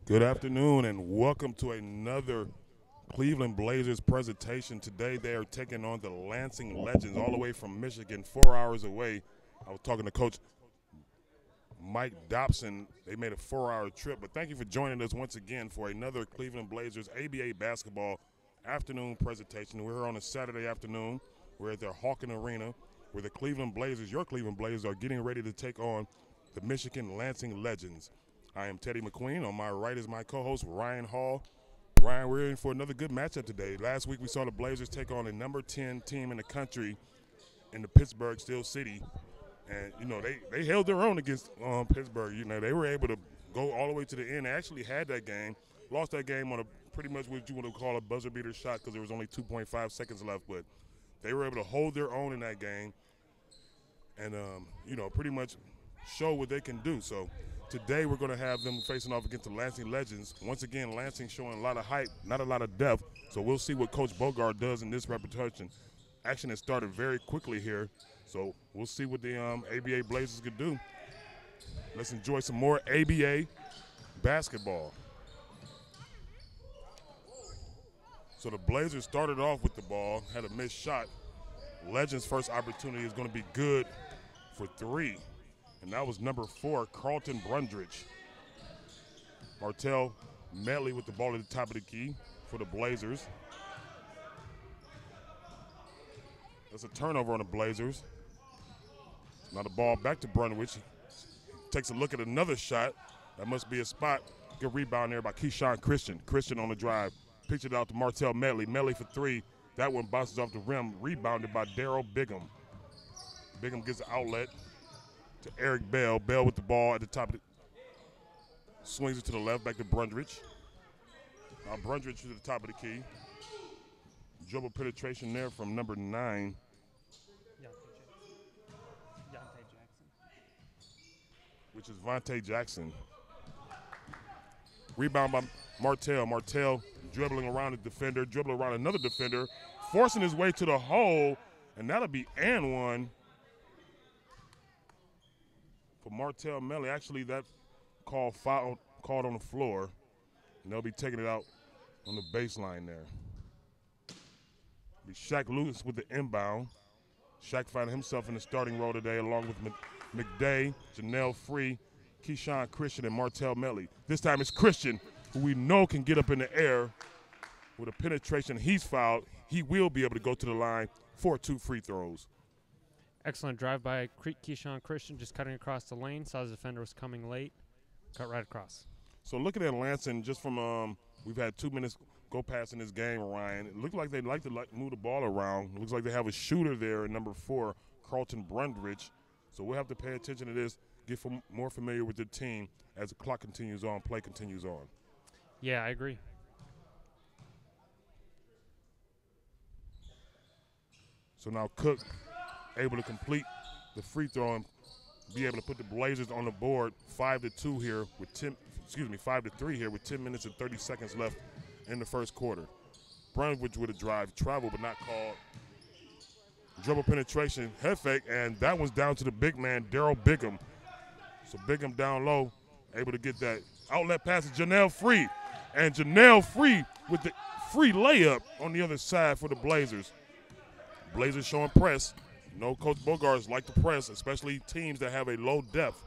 Good afternoon and welcome to another Cleveland Blazers presentation. Today they are taking on the Lansing Legends all the way from Michigan, 4 hours away. I was talking to Coach Mike Dobson. They made a 4-hour trip, but thank you for joining us once again for another Cleveland Blazers ABA basketball afternoon presentation. We're here on a Saturday afternoon. We're at the Hawken Arena where the Cleveland Blazers, your Cleveland Blazers, are getting ready to take on the Michigan Lansing Legends. I am Teddy McQueen. On my right is my co-host, Ryan Hall. Ryan, we're in for another good matchup today. Last week we saw the Blazers take on a number 10 team in the country in the Pittsburgh Steel City. And, you know, they held their own against Pittsburgh. You know, they were able to go all the way to the end. They actually had that game, lost that game on a pretty much what you want to call a buzzer beater shot because there was only 2.5 seconds left. But they were able to hold their own in that game and, you know, pretty much show what they can do. So today we're going to have them facing off against the Lansing Legends. Once again, Lansing showing a lot of height, not a lot of depth. So we'll see what Coach Bogart does in this repetition. Action has started very quickly here. So we'll see what the ABA Blazers can do. Let's enjoy some more ABA basketball. So the Blazers started off with the ball, had a missed shot. Legends' first opportunity is going to be good for three. And that was number 4, Carlton Brundridge. Martell Medley with the ball at the top of the key for the Blazers. That's a turnover on the Blazers. Now the ball back to Brundridge. Takes a look at another shot. That must be a spot. Good rebound there by Keyshawn Christian. Christian on the drive. Pitched it out to Martell Medley. Medley for 3. That one bounces off the rim. Rebounded by Daryl Bigham. Bigham gets the outlet to Eric Bell. Bell with the ball at the top of the – swings it to the left, back to Brundridge. Now Brundridge to the top of the key. Dribble penetration there from number 9. Which is Vontae Jackson. Rebound by Martell. Martell dribbling around a defender, dribbling around another defender, forcing his way to the hole, and that'll be and one for Martell Medley. Actually, that called on the floor, and they'll be taking it out on the baseline there. Be Shaq Lewis with the inbound. Shaq finding himself in the starting role today along with McDay, Janelle Free, Keyshawn Christian, and Martell Medley. This time it's Christian, who we know can get up in the air with a penetration. He's fouled. He will be able to go to the line for 2 free throws. Excellent drive by Keyshawn Christian, just cutting across the lane. Saw the defender was coming late. Cut right across. So looking at Lansing, just from we've had 2 minutes go past in this game, Ryan. It looked like they'd like to move the ball around. It looks like they have a shooter there at number 4, Carlton Brundridge. So we'll have to pay attention to this, get more familiar with the team as the clock continues on, play continues on. Yeah, I agree. So now Cook able to complete the free throw and be able to put the Blazers on the board 5-2 here with 5-3 here with 10 minutes and 30 seconds left in the first quarter. Brundridge with a drive, travel but not called. Dribble penetration, head fake, and that one's down to the big man, Daryl Bigham. So Bigham down low, able to get that outlet pass to Janelle Free. And Janelle Free with the free layup on the other side for the Blazers. Blazers showing press. You know, Coach Bogarts like to press, especially teams that have a low depth.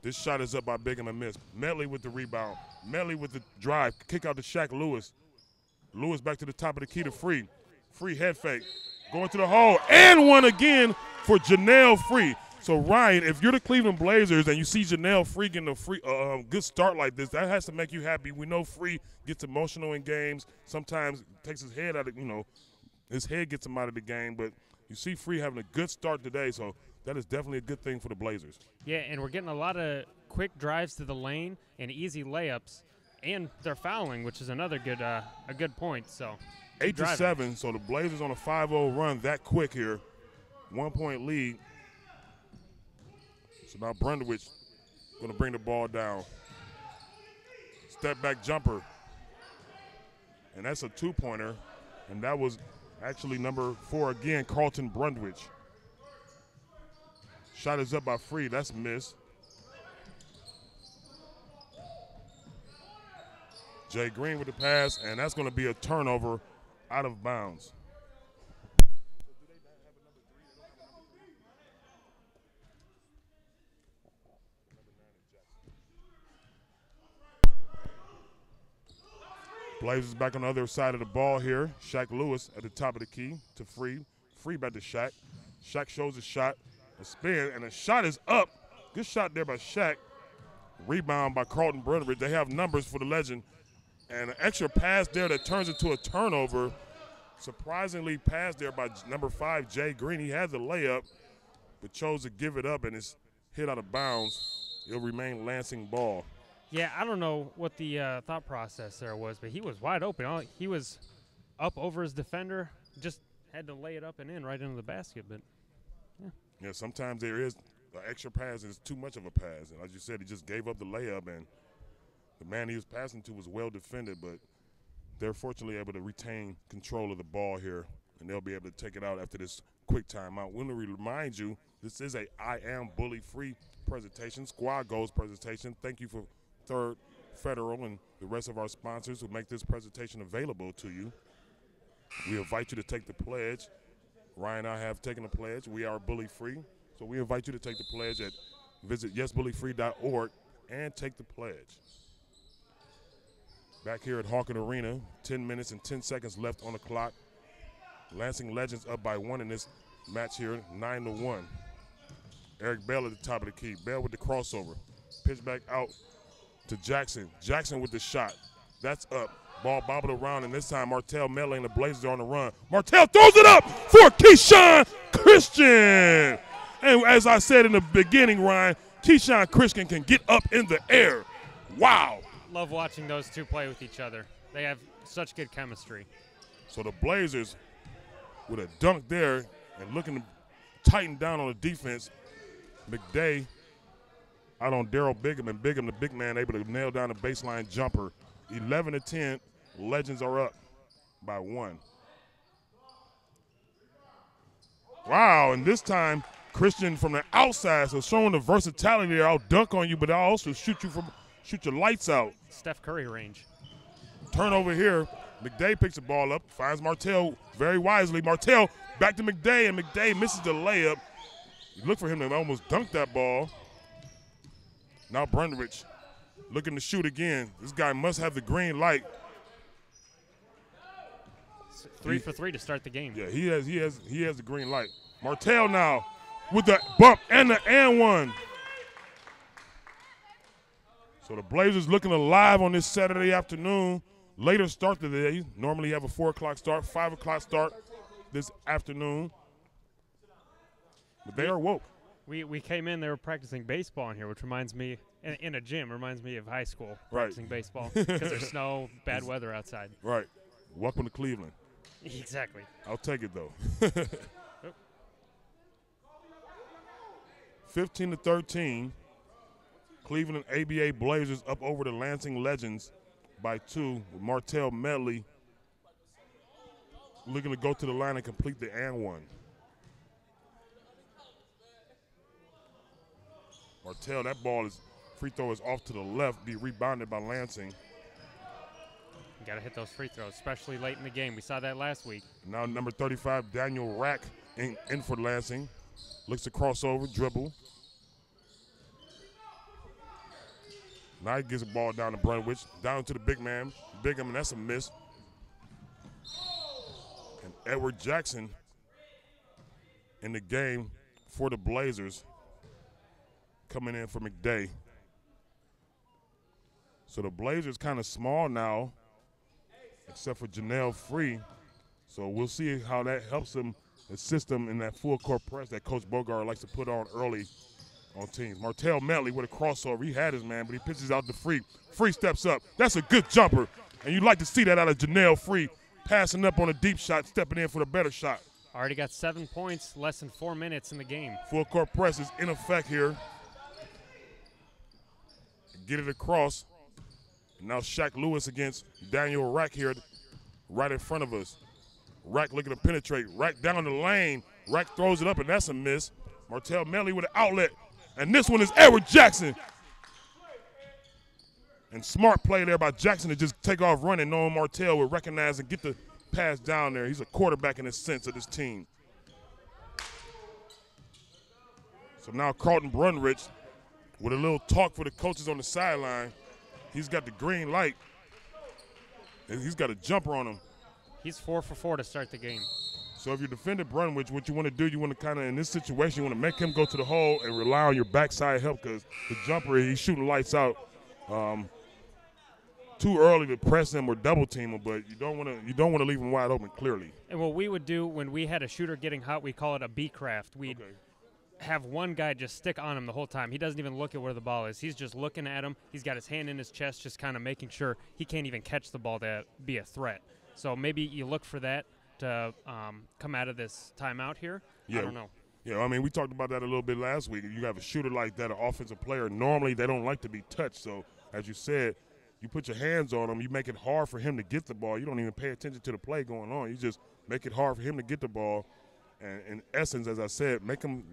This shot is up by Bigham and missed. Medley with the rebound. Medley with the drive. Kick out to Shaq Lewis. Lewis back to the top of the key to Free. Free head fake. Going to the hole. And one again for Janelle Free. So, Ryan, if you're the Cleveland Blazers and you see Janelle Free getting a good start like this, that has to make you happy. We know Free gets emotional in games. Sometimes takes his head out of, his head gets him out of the game. But you see Free having a good start today, so that is definitely a good thing for the Blazers. Yeah, and we're getting a lot of quick drives to the lane and easy layups, and they're fouling, which is another good a good point. So 8-7, so the Blazers on a 5-0 run that quick here. 1-point lead. So now Brundridge going to bring the ball down. Step back jumper. And that's a 2-pointer. And that was actually number 4 again, Carlton Brundridge. Shot is up by Free. That's missed. Jay Green with the pass, and that's going to be a turnover out of bounds. Blazers back on the other side of the ball here. Shaq Lewis at the top of the key to Free. Free back to Shaq. Shaq shows a shot, a spin, and the shot is up. Good shot there by Shaq. Rebound by Carlton Brunridge. They have numbers for the Legend. And an extra pass there that turns into a turnover. Surprisingly passed there by number 5, Jay Green. He had the layup, but chose to give it up, and it's hit out of bounds. It'll remain Lansing ball. Yeah, I don't know what the thought process there was, but he was wide open. He was up over his defender, just had to lay it up and in right into the basket. But yeah, sometimes there is an extra pass and it's too much of a pass. And as you said, he just gave up the layup, and the man he was passing to was well defended, but they're fortunately able to retain control of the ball here, and they'll be able to take it out after this quick timeout. We want to remind you, this is a I Am Bully Free presentation, squad goals presentation. Thank you for Third Federal and the rest of our sponsors who make this presentation available to you. We invite you to take the pledge. Ryan and I have taken the pledge. We are bully free, so we invite you to take the pledge at visit yesbullyfree.org and take the pledge. Back here at Hawken Arena, 10 minutes and 10 seconds left on the clock. Lansing Legends up by 1 in this match here, 9-1. Eric Bell at the top of the key. Bell with the crossover. Pitch back out to Jackson. Jackson with the shot. That's up. Ball bobbled around, and this time Martell Melly and the Blazers are on the run. Martell throws it up for Keyshawn Christian. And as I said in the beginning, Ryan, Keyshawn Christian can get up in the air. Wow. Love watching those two play with each other. They have such good chemistry. So the Blazers with a dunk there and looking to tighten down on the defense. McDay out on Daryl Bigham, and Bigham, the big man, able to nail down the baseline jumper. 11-10, Legends are up by 1. Wow, and this time Christian from the outside, so showing the versatility there. I'll dunk on you, but I'll also shoot your lights out. Steph Curry range. Turnover here. McDay picks the ball up, finds Martell very wisely. Martell back to McDay, and McDay misses the layup. You look for him to almost dunk that ball. Now Brundrich looking to shoot again. This guy must have the green light. 3 for 3 to start the game. Yeah, he has the green light. Martell now with the bump and the and one. So the Blazers looking alive on this Saturday afternoon. Later start today. Normally you have a 4 o'clock start, 5 o'clock start this afternoon. But they are woke. We came in, they were practicing baseball in here, which reminds me, in a gym, reminds me of high school practicing baseball because there's snow, bad weather outside. Right. Welcome to Cleveland. Exactly. I'll take it, though. 15-13, Cleveland ABA Blazers up over the Lansing Legends by 2 with Martell Medley looking to go to the line and complete the and one. Martell, that free throw is off to the left, be rebounded by Lansing. You got to hit those free throws, especially late in the game. We saw that last week. Now number 35, Daniel Rack in for Lansing. Looks to crossover, dribble. Now he gets the ball down to Brunwich, down to the big man, Bigham, and that's a miss. And Edward Jackson in the game for the Blazers, coming in for McDay. So the Blazers kind of small now, except for Janelle Free. So we'll see how that helps them, assist them in that full court press that Coach Bogart likes to put on early on teams. Martell Medley with a crossover. He had his man, but he pitches out to Free. Free steps up. That's a good jumper. And you like to see that out of Janelle Free, passing up on a deep shot, stepping in for the better shot. Already got 7 points, less than 4 minutes in the game. Full court press is in effect here. Get it across. Now Shaq Lewis against Daniel Rack here right in front of us. Rack looking to penetrate. Rack down the lane. Rack throws it up, and that's a miss. Martell Medley with an outlet. And this one is Edward Jackson. And smart play there by Jackson to just take off running. Noah Martell would recognize and get the pass down there. He's a quarterback in the sense of this team. So now Carlton Brunrich with a little talk for the coaches on the sideline. He's got the green light. And he's got a jumper on him. He's 4 for 4 to start the game. So if you're defending Brunwich, what you want to do, you want to kind of, in this situation, you want to make him go to the hole and rely on your backside help because the jumper, he's shooting lights out. Too early to press him or double team him, but you don't want to leave him wide open clearly. And what we would do when we had a shooter getting hot, we call it a B-craft. We'd have one guy just stick on him the whole time. He doesn't even look at where the ball is. He's just looking at him. He's got his hand in his chest, just kind of making sure he can't even catch the ball to be a threat. So maybe you look for that to come out of this timeout here. Yeah. I don't know. Yeah, I mean, we talked about that a little bit last week. You have a shooter like that, an offensive player, normally they don't like to be touched. So, as you said, you put your hands on him, you make it hard for him to get the ball. You don't even pay attention to the play going on. You just make it hard for him to get the ball. And in essence, as I said, make him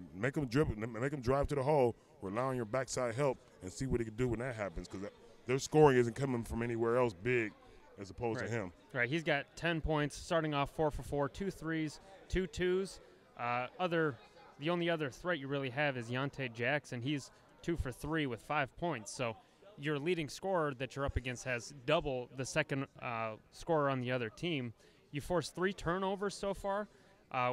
dribble, make him drive to the hole, rely on your backside help, and see what he can do when that happens. Because their scoring isn't coming from anywhere else big as opposed to him. Right, he's got 10 points, starting off 4 for 4, 2 threes, 2 twos. The only other threat you really have is Yontae Jackson. He's 2 for 3 with 5 points. So your leading scorer that you're up against has double the second scorer on the other team. You forced 3 turnovers so far,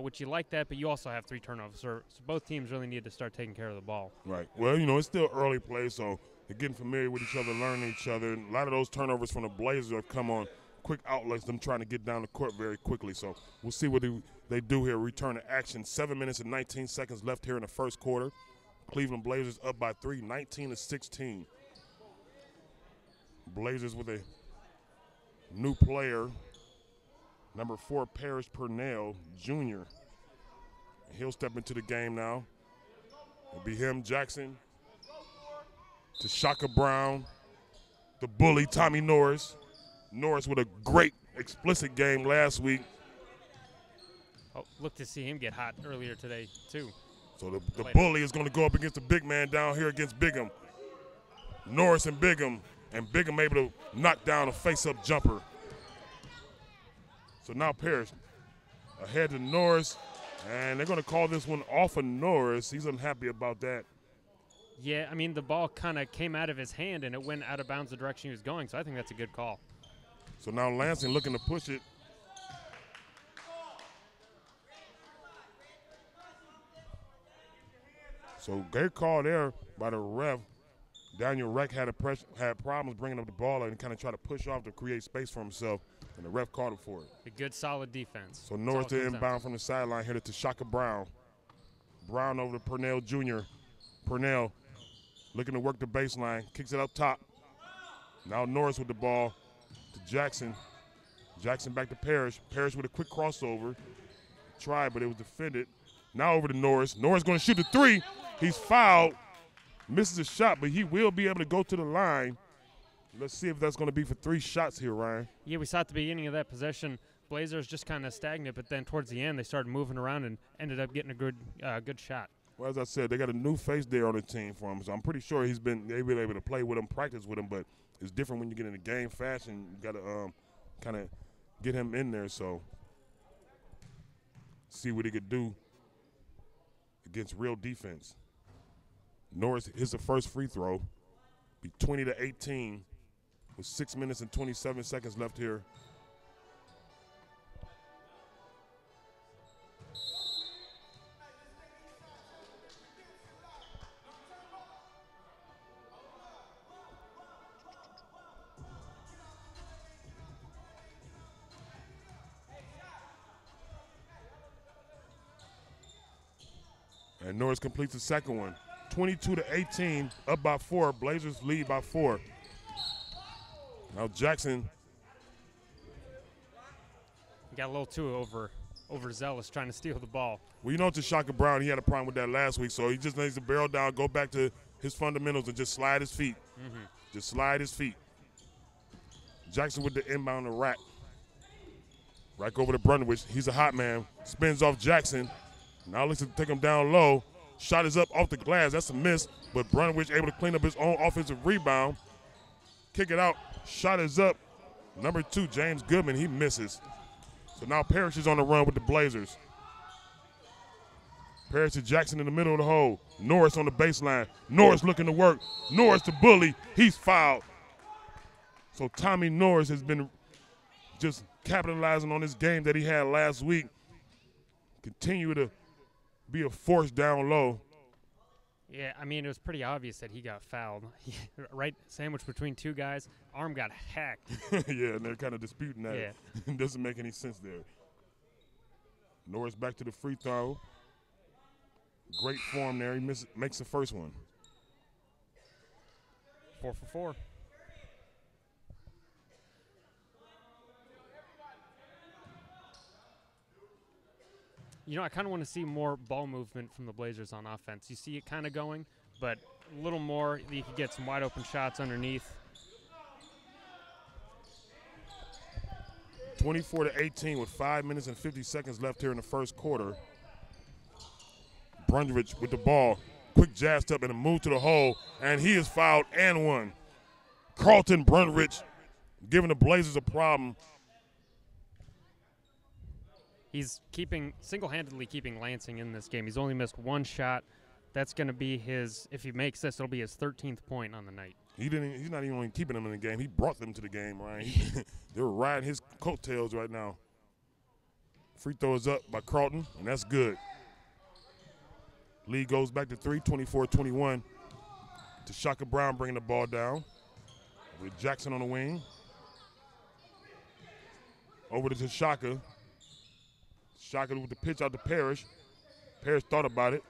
which you like that, but you also have 3 turnovers. So both teams really need to start taking care of the ball. Right. Well, it's still early play, so they're getting familiar with each other, learning each other. And a lot of those turnovers from the Blazers have come on quick outlets, them trying to get down the court very quickly. So we'll see what they do here. Return to action. 7 minutes and 19 seconds left here in the first quarter. Cleveland Blazers up by 3, 19-16. Blazers with a new player, number 4, Parrish Purnell Jr. He'll step into the game now. It'll be him, Jackson, to Shaka Brown, the bully, Tommy Norris. Norris with a great explicit game last week. Oh, look to see him get hot earlier today, too. So the bully is going to go up against the big man down here against Bigham. Norris and Bigham able to knock down a face-up jumper. So now Parrish ahead to Norris, and they're going to call this one off of Norris. He's unhappy about that. Yeah, I mean, the ball kind of came out of his hand, and it went out of bounds the direction he was going, so I think that's a good call. So now Lansing looking to push it. So great call there by the ref. Daniel Reck had problems bringing up the ball and kind of try to push off to create space for himself, and the ref called him for it. A good, solid defense. So Norris to inbound from the sideline, headed to Shaka Brown. Brown over to Purnell Jr. Purnell looking to work the baseline, kicks it up top. Now Norris with the ball to Jackson. Jackson back to Parrish. Parrish with a quick crossover. Tried, but it was defended. Now over to Norris. Norris going to shoot the 3. He's fouled. Misses a shot, but he will be able to go to the line. Let's see if that's going to be for 3 shots here, Ryan. Yeah, we saw at the beginning of that possession, Blazers just kind of stagnant, but then towards the end they started moving around and ended up getting a good shot. Well, as I said, they got a new face there on the team for him, so I'm pretty sure they've been able to play with him, practice with him, but it's different when you get in the game fashion. You got to kind of get him in there, so see what he could do against real defense. Norris hits the first free throw. Be 20-18 with 6 minutes and 27 seconds left here. And Norris completes the second one. 22-18, up by 4. Blazers lead by 4. Now Jackson got a little too overzealous trying to steal the ball. Well, to Shaka Brown, he had a problem with that last week, so he just needs to barrel down, go back to his fundamentals, and just slide his feet. Just slide his feet. Jackson with the inbound to Rack. Rack over to Brundwich. He's a hot man. Spins off Jackson. Now looks to take him down low. Shot is up off the glass. That's a miss, but Brunwich able to clean up his own offensive rebound. Kick it out. Shot is up. Number 2, James Goodman, he misses. So now Parrish is on the run with the Blazers. Parrish to Jackson in the middle of the hole. Norris on the baseline. Norris looking to work. Norris the bully. He's fouled. So Tommy Norris has been just capitalizing on this game that he had last week. Continue to be a force down low. Yeah, I mean, it was pretty obvious that he got fouled. Right sandwiched between 2 guys. Arm got hacked. Yeah, and they're kind of disputing that. Yeah. It doesn't make any sense there. Norris back to the free throw. Great form there. He makes the first one. 4 for 4. You know, I kind of want to see more ball movement from the Blazers on offense. You see it kind of going, but a little more. You could get some wide open shots underneath. 24-18 with 5 minutes and 50 seconds left here in the first quarter. Brundage with the ball. Quick jab step and a move to the hole, and he is fouled and one. Carlton Brundage giving the Blazers a problem. He's single-handedly keeping Lansing in this game. He's only missed 1 shot. That's going to be his, if he makes this, it'll be his 13th point on the night. He's not even only keeping them in the game. He brought them to the game, Ryan. They're riding his coattails right now. Free throw is up by Carlton, and that's good. Lee goes back to 3, 24-21. To Shaka Brown bringing the ball down. With Jackson on the wing. Over to Shaka. Shaka with the pitch out to Parrish. Parrish thought about it.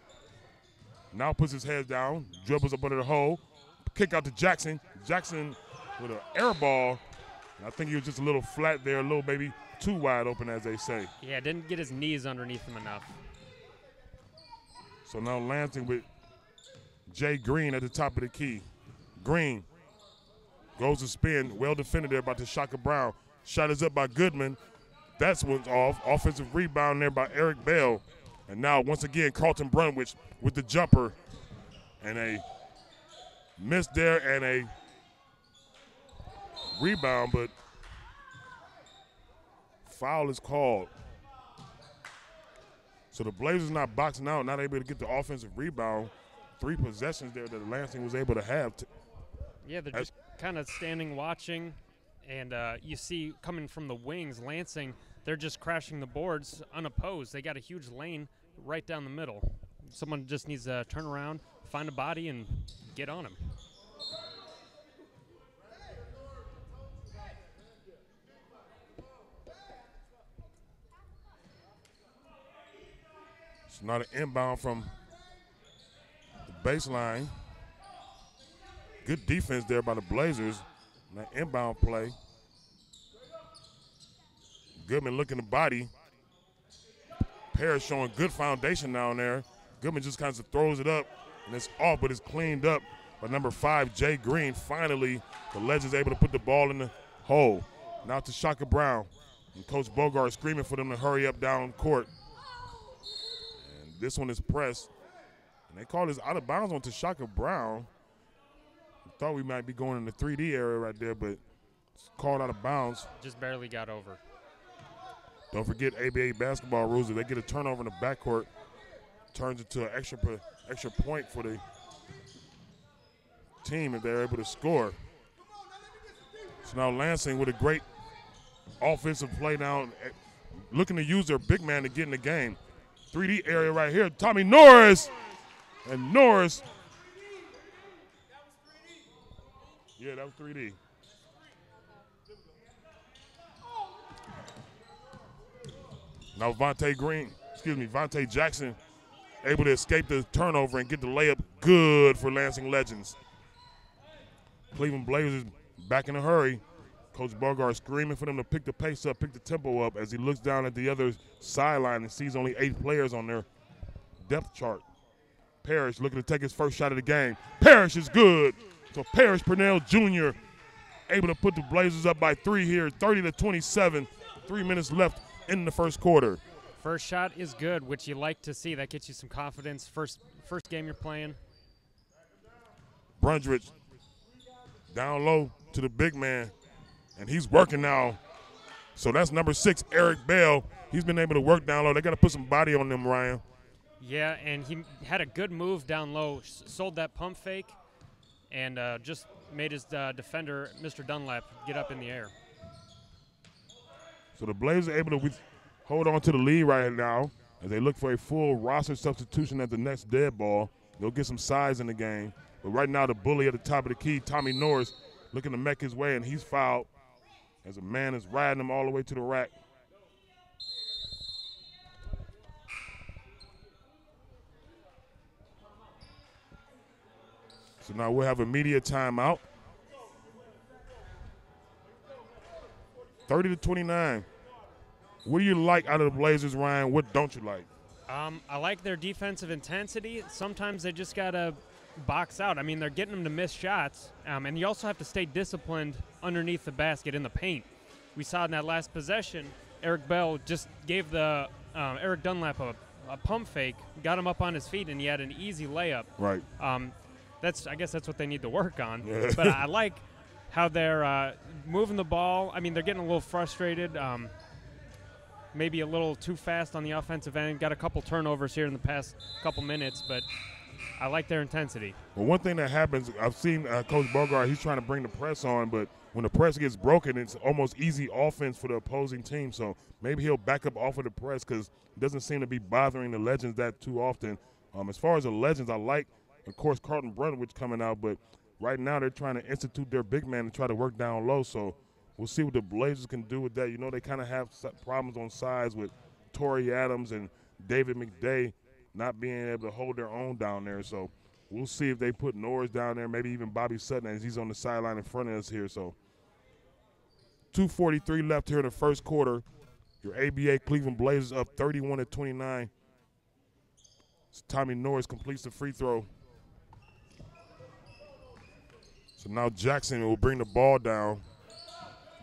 Now puts his head down, dribbles up under the hole. Kick out to Jackson. Jackson with an air ball. I think he was just a little flat there, a little maybe too wide open, as they say. Yeah, didn't get his knees underneath him enough. So now Lansing with Jay Green at the top of the key. Green goes to spin. Well defended there by Shaka Brown. Shot is up by Goodman. That's one's off. Offensive rebound there by Eric Bell. And now, once again, Carlton Brundage with the jumper. And a miss there and a rebound, but foul is called. So the Blazers not boxing out, not able to get the offensive rebound. 3 possessions there that Lansing was able to have. Yeah, they're just kind of standing watching. And you see coming from the wings, Lansing, they're just crashing the boards unopposed. They got a huge lane right down the middle. Someone just needs to turn around, find a body, and get on him. It's not an inbound from the baseline. Good defense there by the Blazers. That inbound play. Goodman looking to body. Parrish showing good foundation down there. Goodman just kind of throws it up, and it's off, but it's cleaned up by number 5, Jay Green. Finally, the Legends able to put the ball in the hole. Now to Shaka Brown. And Coach Bogart screaming for them to hurry up down court. And this one is pressed. And they call this out of bounds on to Shaka Brown. Thought we might be going in the 3D area right there, but it's called out of bounds. Just barely got over. Don't forget ABA basketball rules. If they get a turnover in the backcourt, turns into an extra point for the team if they're able to score. So now Lansing with a great offensive play down, looking to use their big man to get in the game. 3D area right here. Tommy Norris. And Norris. Yeah, that was 3D. Now Vontae Jackson able to escape the turnover and get the layup. Good for Lansing Legends. Cleveland Blazers back in a hurry. Coach Bogart screaming for them to pick the pace up, pick the tempo up as he looks down at the other sideline and sees only 8 players on their depth chart. Parrish looking to take his first shot of the game. Parrish is good. So Parrish Purnell Jr. able to put the Blazers up by 3 here, 30-27. 3 minutes left in the first quarter. First shot is good, which you like to see. That gets you some confidence. First game you're playing. Brundage down low to the big man, and he's working now. So that's number 6, Eric Bell. He's been able to work down low. They got to put some body on them, Ryan. Yeah, and he had a good move down low, sold that pump fake, and just made his defender, Mr. Dunlap, get up in the air. So the Blazers are able to hold on to the lead right now as they look for a full roster substitution at the next dead ball. They'll get some size in the game. But right now the bully at the top of the key, Tommy Norris, looking to make his way, and he's fouled as a man is riding him all the way to the rack. So now we'll have a media timeout. 30-29. What do you like out of the Blazers, Ryan? What don't you like? I like their defensive intensity. Sometimes they just got to box out. I mean, they're getting them to miss shots, and you also have to stay disciplined underneath the basket in the paint. We saw in that last possession, Eric Bell just gave the Eric Dunlap a pump fake, got him up on his feet, and he had an easy layup. Right. I guess that's what they need to work on. Yeah. But I like how they're moving the ball. I mean, they're getting a little frustrated. Maybe a little too fast on the offensive end. Got a couple turnovers here in the past couple minutes, but I like their intensity. Well, one thing that happens, I've seen Coach Bogart, he's trying to bring the press on, but when the press gets broken, it's almost easy offense for the opposing team. So maybe he'll back up off of the press because it doesn't seem to be bothering the Legends that too often. As far as the Legends, I like, of course, Carlton Brunwich coming out, but right now they're trying to institute their big man and try to work down low. So we'll see what the Blazers can do with that. You know, they kind of have problems on sides with Torrey Adams and David McDay not being able to hold their own down there. So we'll see if they put Norris down there, maybe even Bobby Sutton as he's on the sideline in front of us here. So 2:43 left here in the first quarter. Your ABA Cleveland Blazers up 31-29. Tommy Norris completes the free throw. So now Jackson will bring the ball down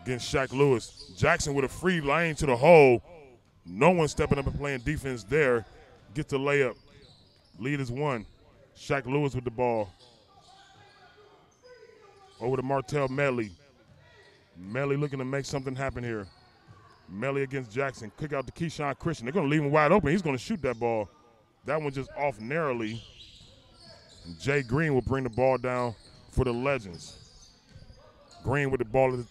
against Shaq Lewis. Jackson with a free lane to the hole. No one stepping up and playing defense there. Gets the layup. Lead is 1. Shaq Lewis with the ball. Over to Martell Medley. Medley looking to make something happen here. Medley against Jackson. Kick out to Keyshawn Christian. They're going to leave him wide open. He's going to shoot that ball. That one just off narrowly. And Jay Green will bring the ball down for the Legends. Green with the ball,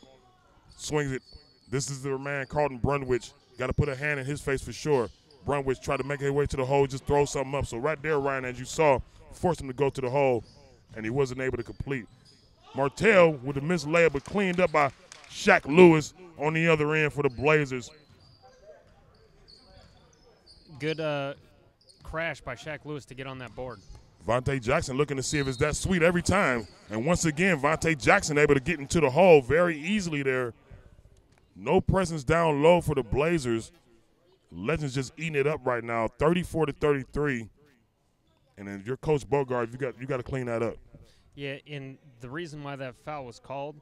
swings it. This is the man, Carlton Brunwich. Got to put a hand in his face for sure. Brunwich tried to make his way to the hole, just throw something up. So right there, Ryan, as you saw, forced him to go to the hole, and he wasn't able to complete. Martell with a missed layup, but cleaned up by Shaq Lewis on the other end for the Blazers. Good crash by Shaq Lewis to get on that board. Vontae Jackson looking to see if it's that sweet every time. And once again, Vontae Jackson able to get into the hole very easily there. No presence down low for the Blazers. Legends just eating it up right now, 34-33. And then your coach Bogart, you got to clean that up. Yeah, and the reason why that foul was called,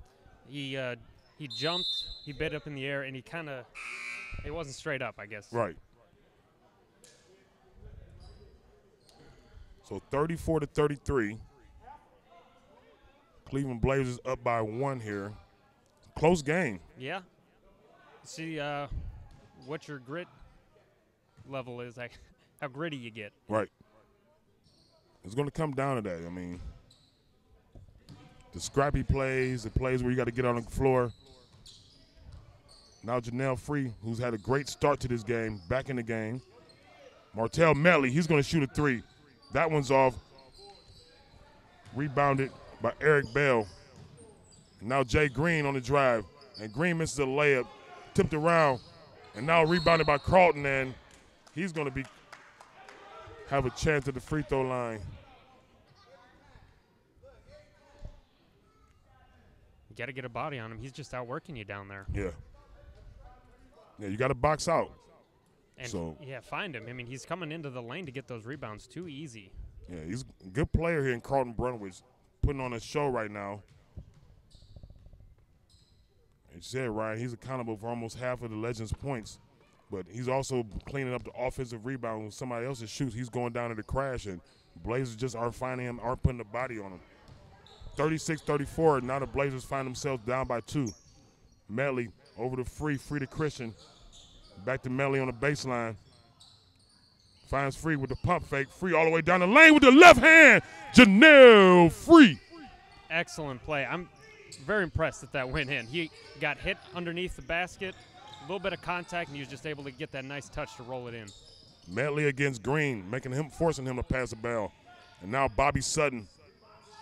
he jumped, he bit up in the air, and it wasn't straight up, I guess. Right. So 34-33. Cleveland Blazers up by 1 here. Close game. Yeah. See what your grit level is, like how gritty you get. Right. It's going to come down to that. I mean, the scrappy plays, the plays where you got to get on the floor. Now Janelle Free, who's had a great start to this game, back in the game. Martell Medley, he's going to shoot a 3. That one's off. Rebounded by Eric Bell. And now Jay Green on the drive. And Green misses a layup, tipped around, and now rebounded by Carlton, and he's going to have a chance at the free throw line. You got to get a body on him. He's just outworking you down there. Yeah. Yeah, you got to box out. And find him. I mean, he's coming into the lane to get those rebounds too easy. Yeah, he's a good player here in Carlton Brunwich, putting on a show right now. You said, Ryan, he's accountable for almost half of the Legends' points, but he's also cleaning up the offensive rebound. When somebody else shoots, he's going down to the crash, and Blazers just aren't finding him, aren't putting the body on him. 36-34. Now the Blazers find themselves down by 2. Medley over to free to Christian. Back to Medley on the baseline. Finds Free with the pump fake. Free all the way down the lane with the left hand. Janelle Free. Excellent play. I'm very impressed that went in. He got hit underneath the basket, a little bit of contact, and he was just able to get that nice touch to roll it in. Medley against Green, forcing him to pass the ball. And now Bobby Sutton,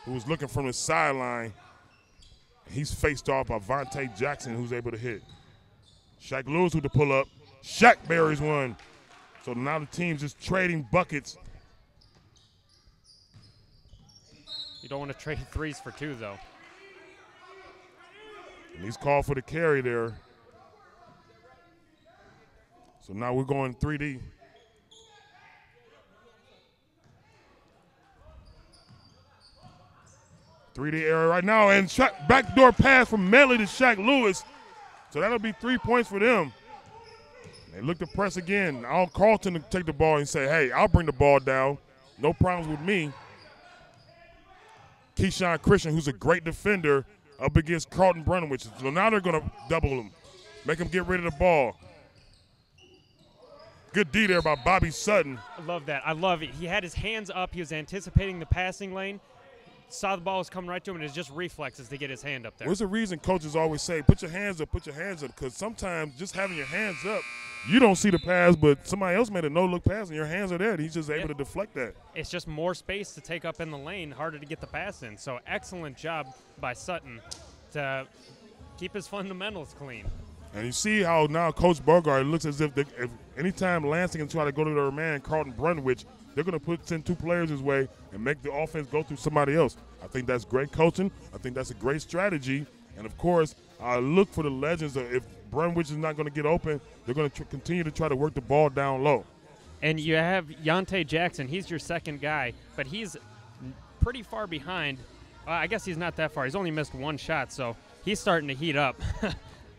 who was looking from the sideline, he's faced off by Vontae Jackson, who's able to hit. Shaq Lewis with the pull-up. Shaq buries one. So now the team's just trading buckets. You don't want to trade threes for 2, though. And he's called for the carry there. So now we're going 3D. Area right now, and backdoor pass from Medley to Shaq Lewis. So that'll be 3 points for them. They look to press again. I'll Carlton to take the ball and say, hey, I'll bring the ball down. No problems with me. Keyshawn Christian, who's a great defender, up against Carlton Brunwich. So now they're going to double him, make him get rid of the ball. Good D there by Bobby Sutton. I love that. I love it. He had his hands up. He was anticipating the passing lane. Saw the ball was coming right to him, and it's just reflexes to get his hand up there. What's the reason coaches always say, put your hands up, because sometimes just having your hands up, you don't see the pass, but somebody else made a no-look pass, and your hands are there, and he's just able to deflect that. It's just more space to take up in the lane, harder to get the pass in. So excellent job by Sutton to keep his fundamentals clean. And you see how now Coach Bogart looks as if anytime Lansing can try to go to their man, Carlton Brunwich, they're going to send 2 players his way and make the offense go through somebody else. I think that's great coaching. I think that's a great strategy. And, of course, I look for the Legends. If Brunwich is not going to get open, they're going to continue to try to work the ball down low. And you have Yontae Jackson. He's your second guy, but he's pretty far behind. I guess he's not that far. He's only missed 1 shot, so he's starting to heat up.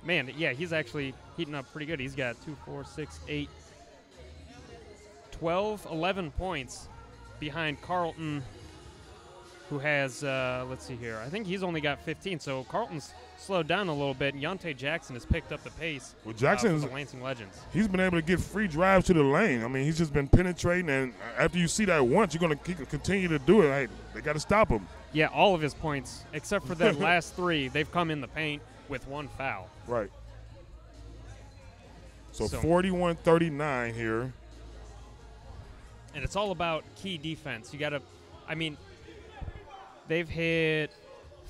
Man, yeah, he's actually heating up pretty good. He's got 2, 4, 6, 8, 12, 11 points behind Carlton, who has, let's see here, I think he's only got 15, so Carlton's slowed down a little bit, and Yontae Jackson has picked up the pace for the Lansing Legends. He's been able to get free drives to the lane. I mean, he's just been penetrating, and after you see that once, you're going to continue to do it. Hey, they got to stop him. Yeah, all of his points, except for that last 3, they've come in the paint with 1 foul. Right. So 41-39 here. And it's all about key defense. You got to, I mean, they've hit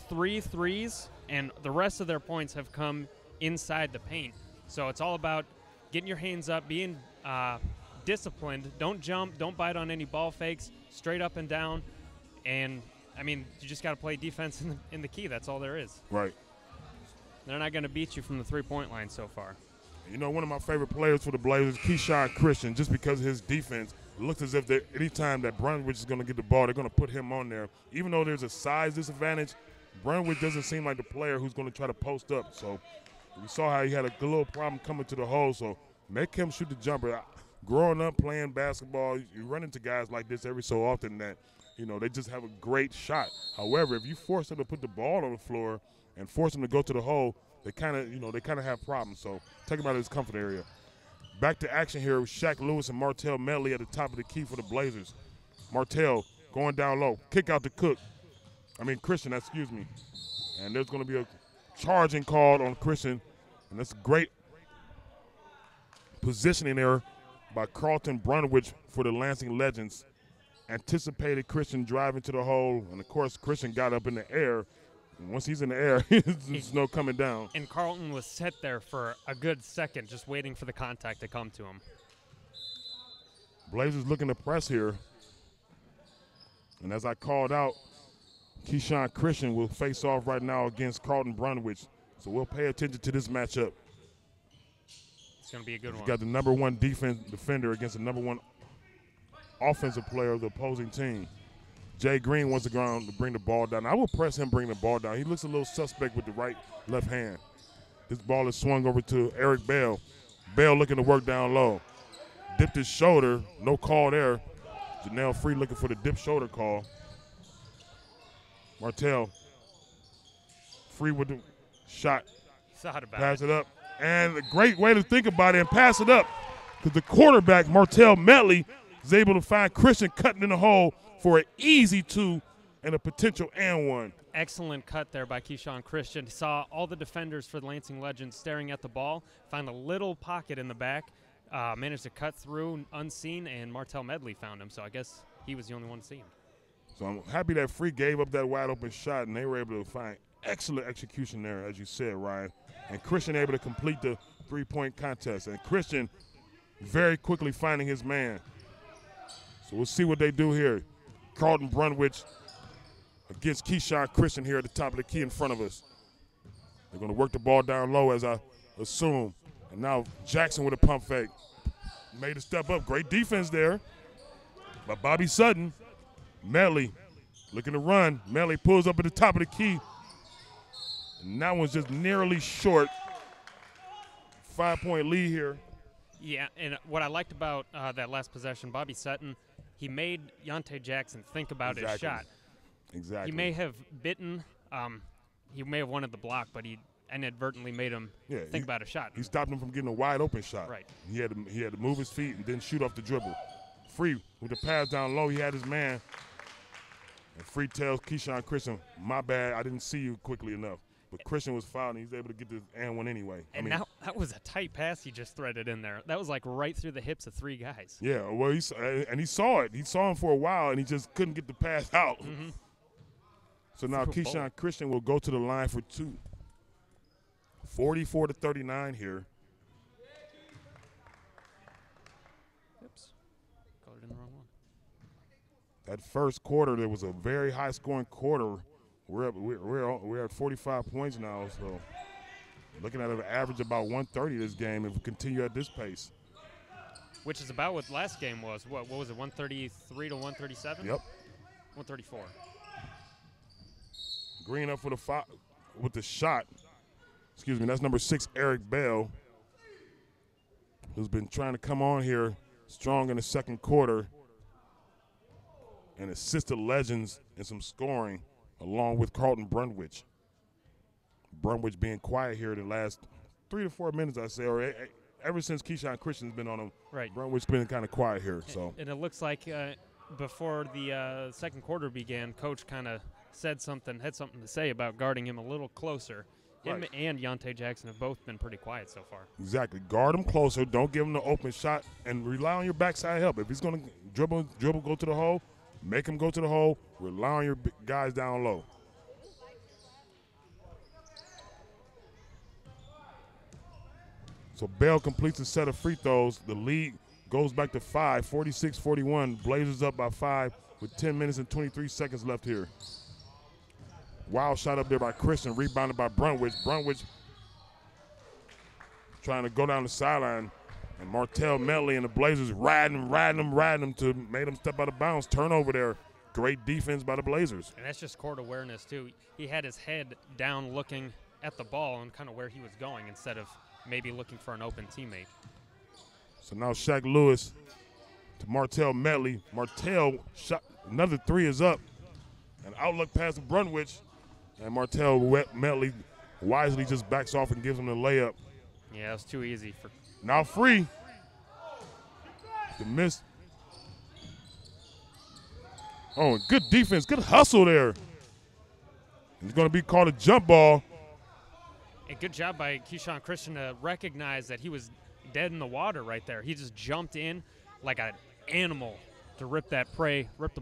3 threes, and the rest of their points have come inside the paint. So it's all about getting your hands up, being disciplined. Don't jump. Don't bite on any ball fakes. Straight up and down. And, I mean, you just got to play defense in the key. That's all there is. Right. They're not going to beat you from the three-point line so far. You know, one of my favorite players for the Blazers, Keyshawn Christian, just because of his defense. It looks as if anytime that Brunwich is going to get the ball, they're going to put him on there. Even though there's a size disadvantage, Brunwich doesn't seem like the player who's going to try to post up. So we saw how he had a little problem coming to the hole, so make him shoot the jumper. Growing up playing basketball, you run into guys like this every so often that, you know, they just have a great shot. However, if you force them to put the ball on the floor and force them to go to the hole, they kind of have problems. So take him out of his comfort area. Back to action here with Shaq Lewis and Martell Medley at the top of the key for the Blazers. Martell going down low. Kick out to Christian, excuse me. And there's going to be a charging called on Christian. And that's great positioning there by Carlton Brunwich for the Lansing Legends. Anticipated Christian driving to the hole. And, of course, Christian got up in the air. And once he's in the air, there's no coming down. And Carlton was set there for a good second, just waiting for the contact to come to him. Blazers looking to press here. And as I called out, Keyshawn Christian will face off right now against Carlton Brunwich. So we'll pay attention to this matchup. It's going to be a good one. He's got the #1 defender against the #1 offensive player of the opposing team. Jay Green wants to go on to bring the ball down. I will press him bring the ball down. He looks a little suspect with the left hand. This ball is swung over to Eric Bell. Bell looking to work down low. Dipped his shoulder. No call there. Janelle Free looking for the dip shoulder call. Martell Free with the shot. Thought about Pass it. it up. And a great way to think about it and pass it up, because the quarterback, Martell Metley, is able to find Christian cutting in the hole for an easy 2 and a potential and 1. Excellent cut there by Keyshawn Christian. Saw all the defenders for the Lansing Legends staring at the ball, found a little pocket in the back, managed to cut through unseen, and Martell Medley found him. So I guess he was the only one to see him. So I'm happy that Free gave up that wide open shot, and they were able to find excellent execution there, as you said, Ryan. And Christian able to complete the 3-point contest. And Christian very quickly finding his man. So we'll see what they do here. Carlton Brunwich against Keyshawn Christian here at the top of the key in front of us. They're going to work the ball down low, as I assume. And now Jackson with a pump fake. Made a step up. Great defense there by Bobby Sutton. Medley looking to run. Medley pulls up at the top of the key. And that one's just narrowly short. 5-point lead here. Yeah, and what I liked about that last possession, Bobby Sutton, he made Yante Jackson think about his shot. Exactly. He may have bitten, he may have wanted the block, but he inadvertently made him think about a shot. He stopped him from getting a wide open shot. Right. He had to move his feet and then shoot off the dribble. Free with the pass down low, he had his man. And Free tells Keyshawn Christian, my bad, I didn't see you quickly enough. But Christian was fouled, and he's able to get the and 1 anyway. And now that was a tight pass he just threaded in there. That was like right through the hips of 3 guys. Yeah, well, he saw it. He saw him for a while, and he just couldn't get the pass out. Mm-hmm. So now Keyshawn Christian will go to the line for 2. 44-39 here. Oops. Colored in the wrong one. That first quarter, there was a very high-scoring quarter. We're at 45 points now, so looking at an average about 130 this game if we continue at this pace. Which is about what last game was. What was it, 133 to 137? Yep. 134. Green up for with the shot. Excuse me, that's number 6, Eric Bell, who's been trying to come on here strong in the second quarter and assist the Legends in some scoring, along with Carlton Brunwich. Brunwich being quiet here the last 3 to 4 minutes, I say, or ever since Keyshawn Christian's been on him. Right. Brunwich been kind of quiet here. So. And it looks like before the second quarter began, Coach kind of had something to say about guarding him a little closer. Him and Yante Jackson have both been pretty quiet so far. Exactly. Guard him closer. Don't give him the open shot, and rely on your backside help. If he's going to dribble, go to the hole, make him go to the hole. Rely on your guys down low. So Bell completes a set of free throws. The lead goes back to 5, 46-41. Blazers up by 5 with 10 minutes and 23 seconds left here. Wild shot up there by Christian, rebounded by Brunwich. Brunwich trying to go down the sideline, and Martell Medley and the Blazers riding him to make him step out of bounds. Turnover there. Great defense by the Blazers. And that's just court awareness, too. He had his head down looking at the ball and kind of where he was going instead of maybe looking for an open teammate. So now Shaq Lewis to Martell Medley. Martell shot, another 3 is up. An outlook pass to Brunwich. And Martell Medley wisely just backs off and gives him the layup. Yeah, it was too easy for. Now Free. The miss. Oh, good defense, good hustle there. It's going to be called a jump ball. A good job by Keyshawn Christian to recognize that he was dead in the water right there. He just jumped in like an animal to rip the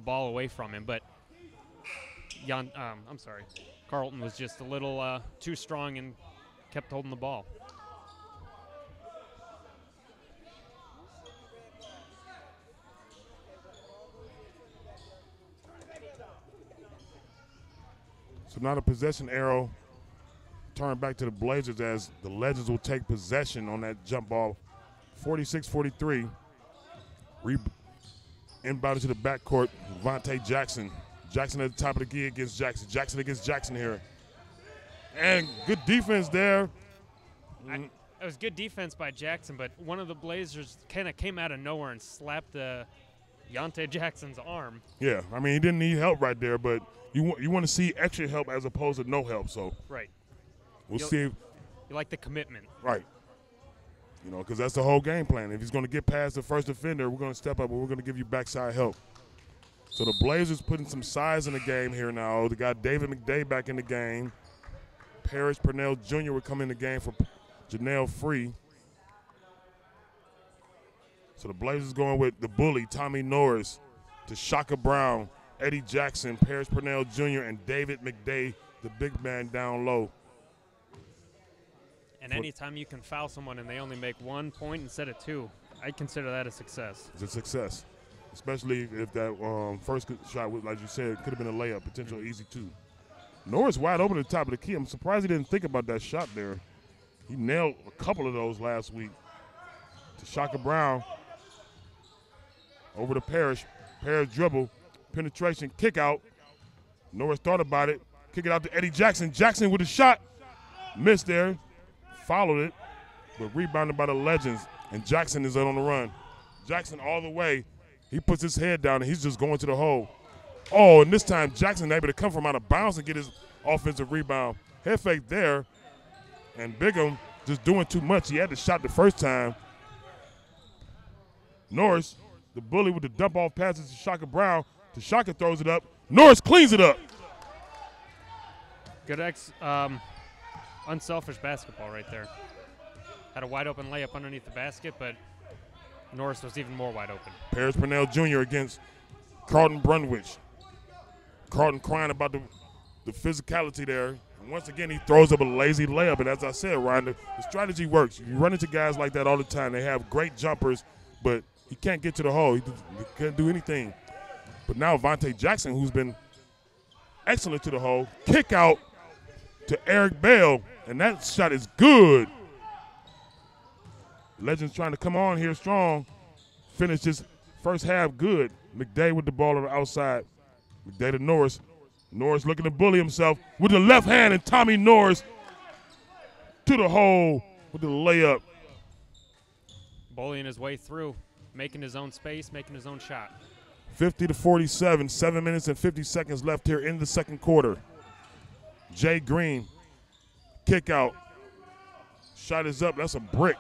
ball away from him. But Carlton was just a little too strong and kept holding the ball. So now the possession arrow turned back to the Blazers as the Legends will take possession on that jump ball. 46-43. Inbounded to the backcourt, Vontae Jackson. Jackson at the top of the key against Jackson. Jackson against Jackson here. And good defense there. It was good defense by Jackson, but one of the Blazers kind of came out of nowhere and slapped Yante Jackson's arm. Yeah, I mean, he didn't need help right there, but you want to see extra help as opposed to no help. So right. We'll see. You like the commitment. Right. You know, because that's the whole game plan. If he's going to get past the first defender, we're going to step up and we're going to give you backside help. So the Blazers putting some size in the game here now. They got David McDay back in the game. Parrish Purnell Jr. would come in the game for Janelle Free. So the Blazers going with the bully, Tommy Norris, to Shaka Brown, Eddie Jackson, Parrish Purnell Jr., and David McDay, the big man down low. And anytime you can foul someone and they only make 1 point instead of 2, I consider that a success. It's a success, especially if that first shot, was, like you said, could have been a layup, potential easy 2. Norris wide open at the top of the key. I'm surprised he didn't think about that shot there. He nailed a couple of those last week. To Shaka Brown. Over to Parrish. Parrish dribble. Penetration. Kick out. Norris thought about it. Kick it out to Eddie Jackson. Jackson with a shot. Missed there. Followed it. But rebounded by the Legends. And Jackson is on the run. Jackson all the way. He puts his head down and he's just going to the hole. Oh, and this time Jackson able to come from out of bounds and get his offensive rebound. Head fake there. And Bigham just doing too much. He had the shot the first time. Norris, the bully with the dump off passes to Shaka Brown. To Shaka throws it up. Norris cleans it up. Good unselfish basketball right there. Had a wide open layup underneath the basket, but Norris was even more wide open. Parrish Purnell Jr. against Carlton Brunwich. Carlton crying about the physicality there. And once again, he throws up a lazy layup. And as I said, Ryan, the strategy works. You run into guys like that all the time. They have great jumpers, but he can't get to the hole. He can't do anything. But now Vontae Jackson, who's been excellent to the hole, kick out to Eric Bell. And that shot is good. Legends trying to come on here strong. Finish this first half good. McDay with the ball on the outside. McDay to Norris. Norris looking to bully himself with the left hand, and Tommy Norris to the hole with the layup. Bullying his way through, making his own space, making his own shot. 50-47, 7 minutes and 50 seconds left here in the second quarter. Jay Green, kick out. Shot is up, that's a brick.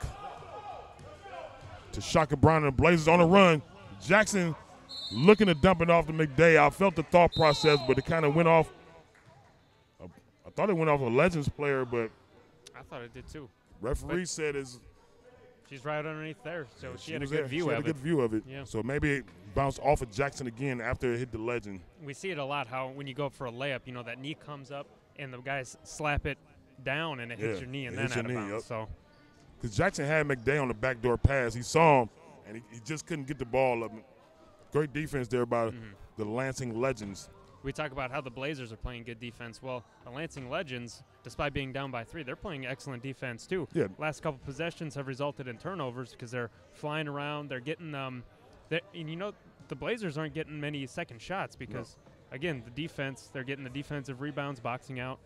To Shaka Brown and the Blazers on the run. Jackson looking to dump it off to McDay. I felt the thought process, but it kind of went off. I thought it went off a Legends player, but I thought it did too. Referee said she's right underneath there, so she had a good view of it. Yeah. So maybe it bounced off of Jackson again after it hit the Legend. We see it a lot how when you go for a layup, you know, that knee comes up and the guys slap it down and it hits your knee and then out of bounds. Yep. So. Because Jackson had McDay on the backdoor pass. He saw him, and he just couldn't get the ball up. Great defense there by the Lansing Legends. We talk about how the Blazers are playing good defense. Well, the Lansing Legends, despite being down by 3, they're playing excellent defense too. Yeah. Last couple possessions have resulted in turnovers because they're flying around. They're getting and you know, the Blazers aren't getting many second shots because, again, the defense, they're getting the defensive rebounds, boxing out.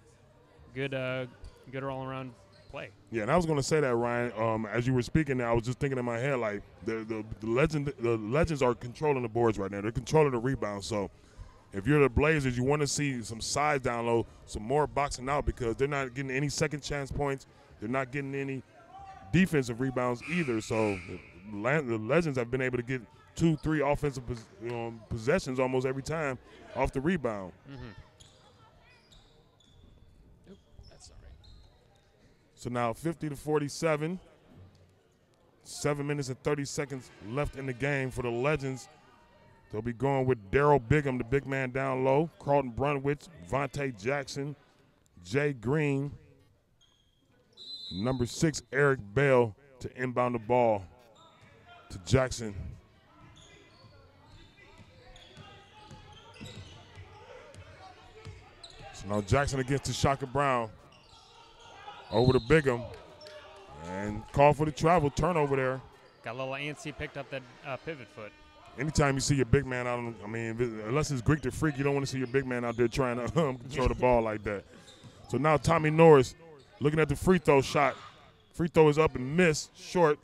Good all-around play. Yeah, and I was going to say that, Ryan. As you were speaking, I was just thinking in my head, like the Legends are controlling the boards right now. They're controlling the rebounds. So if you're the Blazers, you want to see some size down low, some more boxing out because they're not getting any second chance points. They're not getting any defensive rebounds either. So the Legends have been able to get 2-3 offensive possessions almost every time off the rebound. So now 50-47, 7 minutes and 30 seconds left in the game for the Legends. They'll be going with Daryl Bigham, the big man down low, Carlton Brunwich, Vontae Jackson, Jay Green, number 6, Eric Bell to inbound the ball to Jackson. So now Jackson against Tashaka Brown. Over to Bigham, and call for the travel, turnover there. Got a little antsy, picked up that pivot foot. Anytime you see your big man out, unless it's Greek to Freak, you don't want to see your big man out there trying to control the ball like that. So now Tommy Norris looking at the free throw shot. Free throw is up and missed, short.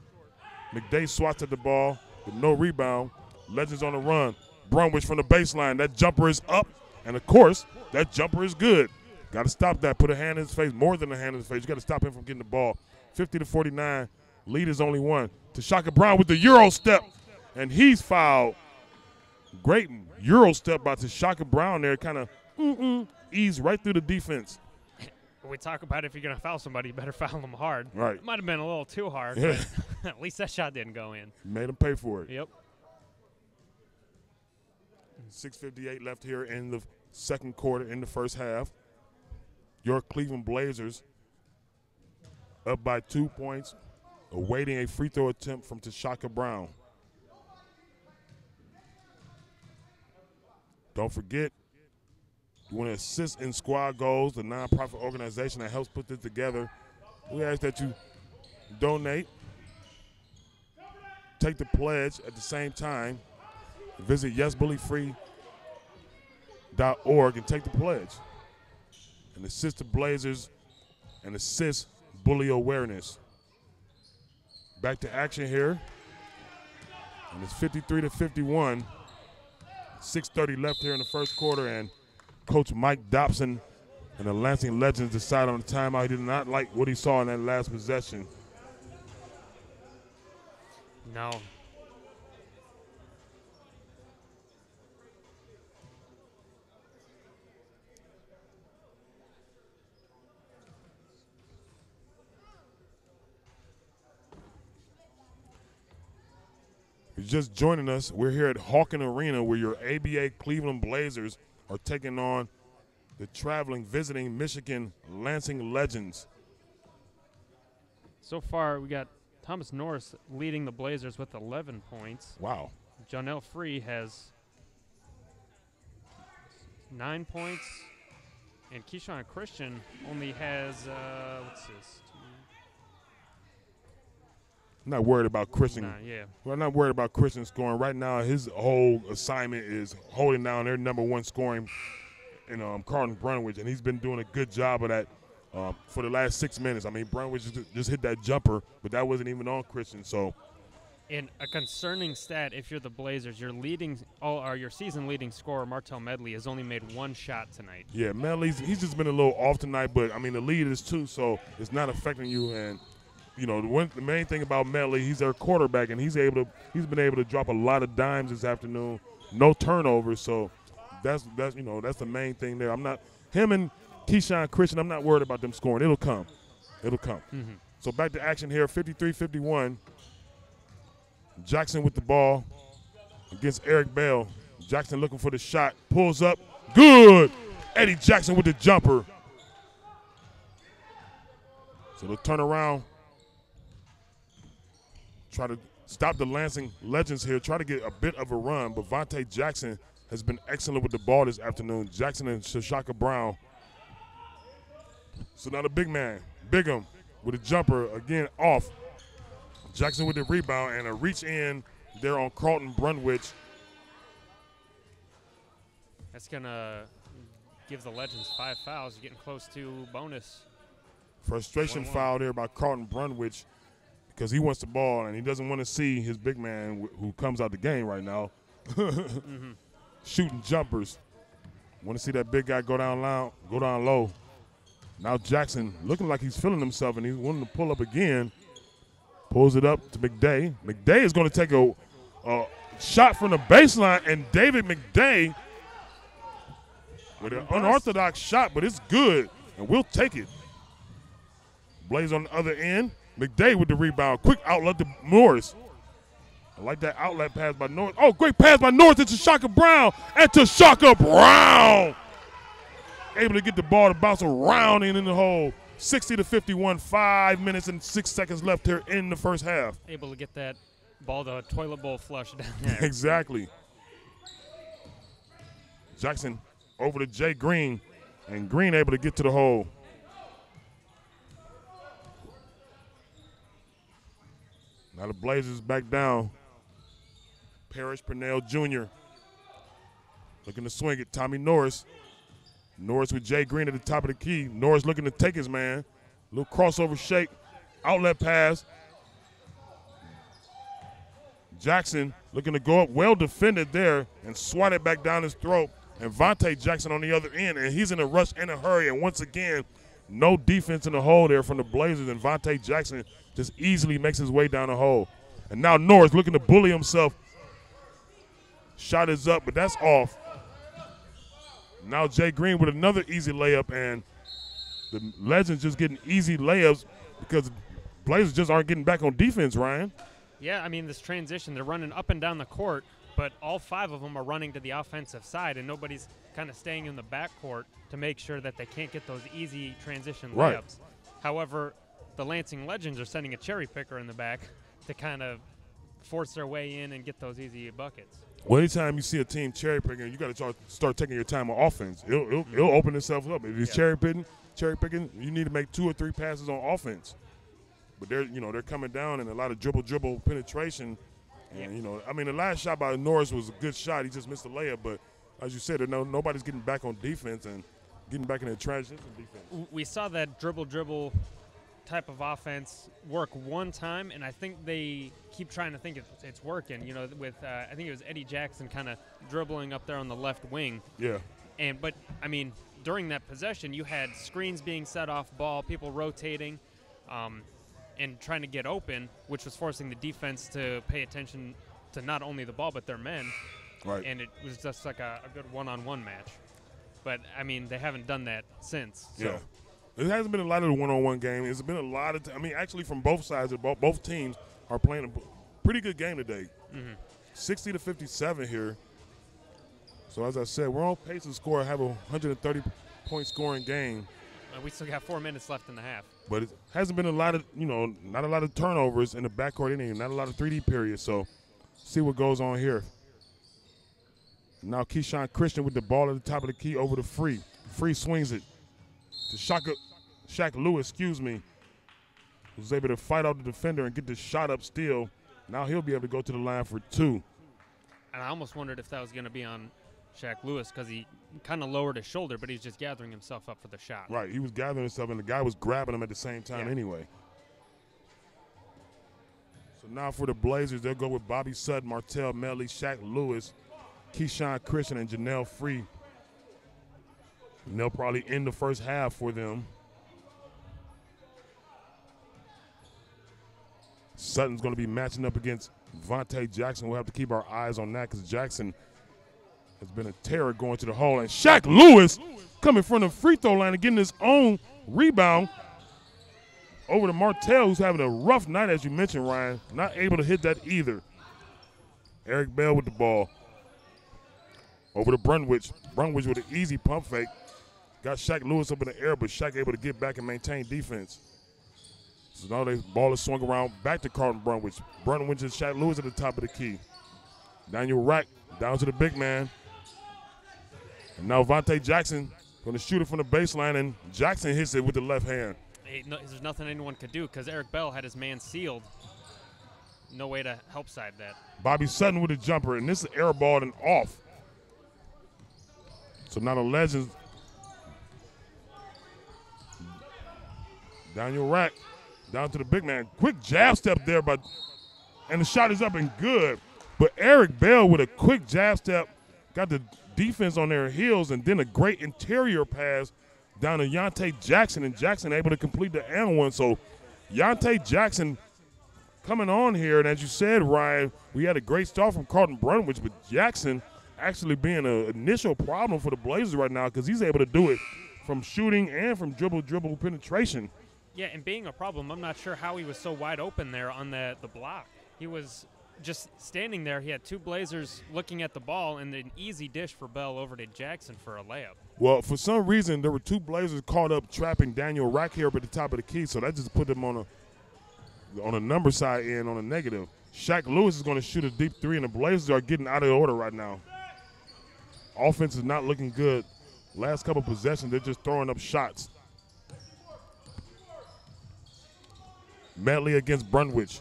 McDay swats at the ball with no rebound. Legends on the run. Brunwich from the baseline. That jumper is up, and of course, that jumper is good. Got to stop that. Put a hand in his face, more than a hand in his face. You got to stop him from getting the ball. 50-49. Lead is only one. Tashaka Brown with the Euro step, and he's fouled. Great Euro step by Tashaka Brown there, kind of eased right through the defense. We talk about if you're going to foul somebody, you better foul them hard. Right. It might have been a little too hard, Yeah. but at least that shot didn't go in. Made him pay for it. Yep. 6:58 left here in the second quarter, in the first half. Your Cleveland Blazers up by 2 points, awaiting a free throw attempt from Tashaka Brown. Don't forget, you want to assist in Squad Goals, the nonprofit organization that helps put this together. We ask that you donate, take the pledge at the same time. Visit yesbullyfree.org and take the pledge. And assist the Blazers and assist bully awareness. Back to action here. And it's 53-51. 6:30 left here in the first quarter, and Coach Mike Dobson and the Lansing Legends decide on the timeout. He did not like what he saw in that last possession. No. If you're just joining us, we're here at Hawken Arena where your ABA Cleveland Blazers are taking on the visiting Michigan Lansing Legends. So far, we got Thomas Norris leading the Blazers with 11 points. Wow. Jonell Free has 9 points. And Keyshawn Christian only has, what's this? I'm not worried about Christian. Yeah. Well, I'm not worried about Christian scoring. Right now, his whole assignment is holding down their number one scoring in Carlton Brunwich, and he's been doing a good job of that for the last 6 minutes. I mean, Brunwich just hit that jumper, but that wasn't even on Christian. So, And a concerning stat, if you're the Blazers, your season leading scorer, Martell Medley, has only made one shot tonight. Yeah, Medley's he's just been a little off tonight, but I mean the lead is 2, so it's not affecting you. And you know the main thing about Medley, he's their quarterback, and he's been able to drop a lot of dimes this afternoon, no turnovers. So that's the main thing there. Him and Keyshawn Christian, I'm not worried about them scoring. It'll come. Mm-hmm. So back to action here, 53-51. Jackson with the ball against Eric Bell. Jackson looking for the shot, pulls up, good. Eddie Jackson with the jumper. So they'll turn around, try to stop the Lansing Legends here, try to get a bit of a run, but Vontae Jackson has been excellent with the ball this afternoon. Jackson and Tashaka Brown. So now the big man, Bigham, with a jumper, again off. Jackson with the rebound and a reach in there on Carlton Brunwich. That's going to give the Legends 5 fouls. You're getting close to bonus. Frustration 1-1. foul there by Carlton Brunwich because he wants the ball and he doesn't want to see his big man who comes out the game right now shooting jumpers. Want to see that big guy go down low. Now Jackson looking like he's feeling himself and he's wanting to pull up again. Pulls it up to McDay. McDay is going to take a shot from the baseline, and David McDay with an unorthodox shot, but it's good, and we'll take it. Blaze on the other end. McDay with the rebound. Quick outlet to Norris. I like that outlet pass by Norris. Oh, great pass by Norris to Tashaka Brown. And Tashaka Brown able to get the ball to bounce around and in the hole. 60-51, 5 minutes and 6 seconds left here in the first half. Able to get that ball to a toilet bowl flush down there. Exactly. Jackson over to Jay Green, and Green able to get to the hole. Now the Blazers back down. Parrish Purnell Jr. looking to swing it. Tommy Norris. Norris with Jay Green at the top of the key. Norris looking to take his man. Little crossover shake. Outlet pass. Jackson looking to go up. Well defended there and swat it back down his throat. and Vontae Jackson on the other end, and he's in a rush and a hurry. And once again, no defense in the hole there from the Blazers, and Vontae Jackson just easily makes his way down the hole. And now Norris looking to bully himself. Shot is up, but that's off. Now Jay Green with another easy layup, and the Legends just getting easy layups because Blazers just aren't getting back on defense, Ryan. Yeah, I mean, this transition, they're running up and down the court, but all 5 of them are running to the offensive side, and nobody's kind of staying in the backcourt to make sure that they can't get those easy transition layups. Right. However, the Lansing Legends are sending a cherry picker in the back to kind of force their way in and get those easy buckets. Well, anytime you see a team cherry picking, you got to start taking your time on offense. It'll open itself up. If it's cherry picking, you need to make 2 or 3 passes on offense. But they're coming down and a lot of dribble penetration. And I mean, the last shot by Norris was a good shot. He just missed the layup. But as you said, nobody's getting back on defense and getting back in the transition defense. We saw that dribble type of offense work one time, and I think they keep trying to think it's working. With I think it was Eddie Jackson kind of dribbling up there on the left wing. Yeah. But I mean, during that possession, you had screens being set off ball, people rotating, and trying to get open, which was forcing the defense to pay attention to not only the ball but their men. Right. And it was just like a good one-on-one match. But I mean, they haven't done that since. So. Yeah. It hasn't been a lot of the one-on-one game. It's been a lot of actually from both sides, both teams are playing a pretty good game today. 60-57 here. So as I said, we're on pace to have a 130-point scoring game. We still got 4 minutes left in the half. But it hasn't been a lot of, not a lot of turnovers in the backcourt inning, not a lot of 3D periods. So see what goes on here. Now Keyshawn Christian with the ball at the top of the key over to Free. Free swings it to Shaq Lewis, who's able to fight out the defender and get the shot up still. Now he'll be able to go to the line for 2. And I almost wondered if that was going to be on Shaq Lewis because he kind of lowered his shoulder, but he's just gathering himself up for the shot. Right, he was gathering himself, and the guy was grabbing him at the same time anyway. So now for the Blazers, they'll go with Bobby Sutton, Martell Melly, Shaq Lewis, Keyshawn Christian, and Janelle Free. And they'll probably end the first half for them. Sutton's going to be matching up against Vontae Jackson. We'll have to keep our eyes on that because Jackson has been a terror going to the hole. And Shaq Lewis coming from the free throw line and getting his own rebound over to Martell, who's having a rough night, as you mentioned, Ryan. Not able to hit that either. Eric Bell with the ball. Over to Brunwich. Brunwich with an easy pump fake. Got Shaq Lewis up in the air, but Shaq able to get back and maintain defense. So now the ball is swung around back to Carlton Brunwich. Brunwich and Shaq Lewis at the top of the key. Daniel Rack down to the big man. And now Vontae Jackson going to shoot it from the baseline, and Jackson hits it with the left hand. There's nothing anyone could do because Eric Bell had his man sealed. No way to help side that. Bobby Sutton with a jumper, and this is airballed and off. So now the Legends. Daniel Rack down to the big man. Quick jab step there, and the shot is up and good. But Eric Bell with a quick jab step got the defense on their heels, and then a great interior pass down to Yontae Jackson, and Jackson able to complete the and one. So Yontae Jackson coming on here, and as you said, Ryan, we had a great start from Carlton Brunwich, but Jackson actually being an initial problem for the Blazers right now because he's able to do it from shooting and from dribble penetration. Yeah, and being a problem, I'm not sure how he was so wide open there on the block. He was just standing there. He had 2 Blazers looking at the ball and an easy dish for Bell over to Jackson for a layup. Well, for some reason, there were 2 Blazers caught up trapping Daniel Rack here up at the top of the key, so that just put them on a number side end on a negative. Shaq Lewis is going to shoot a deep 3, and the Blazers are getting out of order right now. Offense is not looking good. Last couple possessions, they're just throwing up shots. Medley against Brunwich.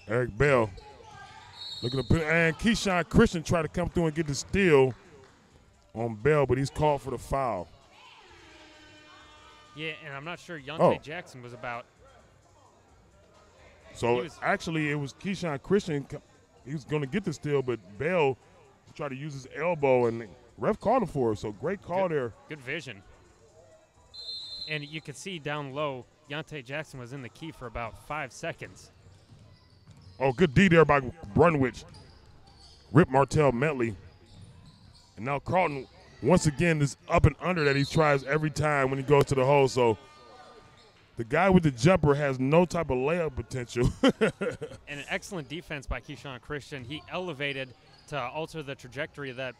Eric Bell looking to and Keyshawn Christian tried to come through and get the steal on Bell, but he's called for the foul. Yeah, and I'm not sure Yontae Jackson was about. So actually, it was Keyshawn Christian he was going to get the steal, but Bell tried to use his elbow, and ref called him for it. So great call there. Good vision. And you could see down low, Yante Jackson was in the key for about 5 seconds. Oh, good D there by Brunwich. Rip Martell Metley. And now Carlton, once again, is up and under that he tries every time when he goes to the hole. So the guy with the jumper has no type of layup potential. And an excellent defense by Keyshawn Christian. He elevated to alter the trajectory of that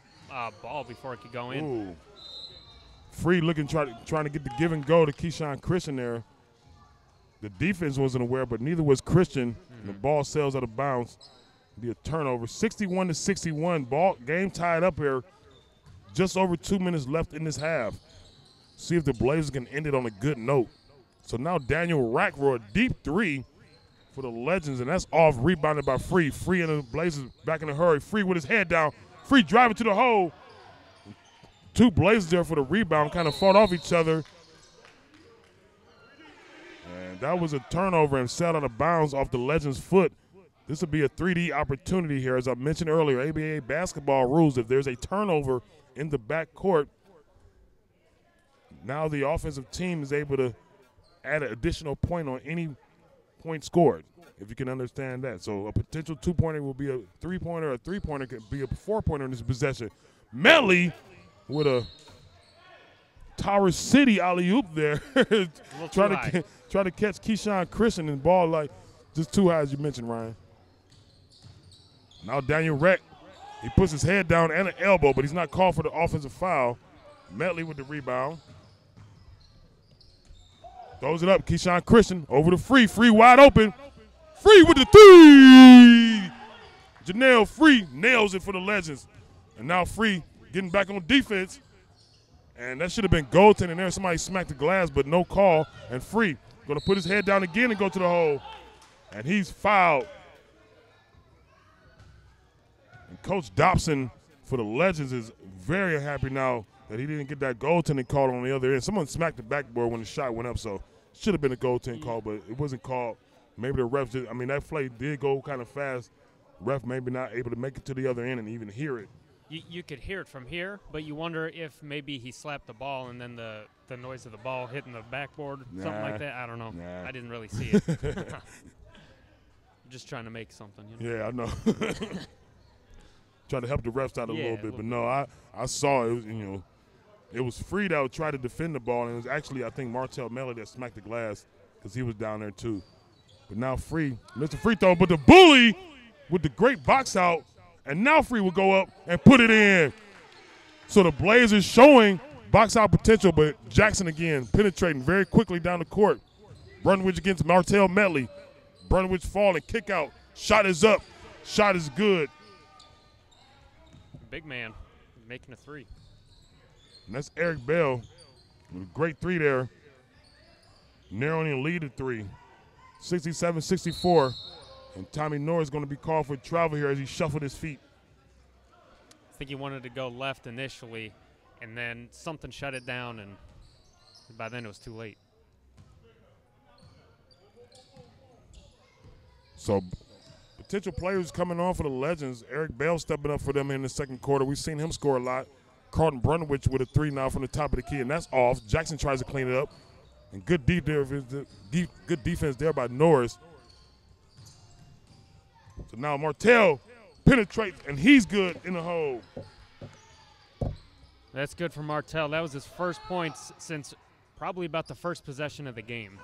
ball before it could go in. Ooh. Free looking, trying to get the give and go to Keyshawn Christian there. The defense wasn't aware, but neither was Christian. The ball sails out of bounds. Be a turnover. 61-61. Ball game tied up here. Just over 2 minutes left in this half. See if the Blazers can end it on a good note. So now Daniel Rack for a deep three for the Legends, and that's off, rebounded by Free. Free and the Blazers back in a hurry. Free with his head down. Free driving to the hole. Two Blazers there for the rebound, kind of fought off each other. And that was a turnover and set out of bounds off the Legends' foot. This will be a 3D opportunity here. As I mentioned earlier, ABA basketball rules, if there's a turnover in the backcourt, now the offensive team is able to add an additional point on any point scored, if you can understand that. So a potential two-pointer will be a three-pointer. A three-pointer could be a four-pointer in this possession. Melly with a Tower City alley-oop there. try to catch Keyshawn Christian and ball like just too high, as you mentioned, Ryan. Now Daniel Reck, he puts his head down and an elbow, but he's not called for the offensive foul. Metley with the rebound. Throws it up, Keyshawn Christian over to Free. Free wide open. Free with the three. Janelle Free nails it for the Legends. And now Free getting back on defense. And that should have been goaltending there. Somebody smacked the glass, but no call. And Free going to put his head down again and go to the hole. And he's fouled. And Coach Dobson for the Legends is very happy now that he didn't get that goaltending call on the other end. Someone smacked the backboard when the shot went up, so should have been a goaltending call, but it wasn't called. Maybe the ref just, I mean, that play did go kind of fast. Ref maybe not able to make it to the other end and even hear it. You could hear it from here, but you wonder if maybe he slapped the ball and then the noise of the ball hitting the backboard, something like that. I don't know. Nah. I didn't really see it. Just trying to make something. You know? Yeah, I know. Trying to help the refs out a little bit, but no, I saw it. It was Free that would try to defend the ball, and it was actually, I think, Martell Mellor that smacked the glass because he was down there too. But now Free, Mr. Free throw, but the bully with the great box out, and now Free will go up and put it in. So the Blazers showing box out potential, but Jackson again penetrating very quickly down the court. Brunwich against Martell Metley. Brunwich falling, kick out, shot is up, shot is good. Big man making a three. And that's Eric Bell with a great three there. Narrowing the lead to three. 67-64. And Tommy Norris is going to be called for travel here as he shuffled his feet. I think he wanted to go left initially, and then something shut it down, and by then it was too late. So potential players coming on for the Legends. Eric Bell stepping up for them in the second quarter. We've seen him score a lot. Carlton Brunwich with a three now from the top of the key, and that's off. Jackson tries to clean it up. And good defense there by Norris. So now Martell penetrates, and he's good in the hole. That's good for Martell. That was his first points since probably about the first possession of the game.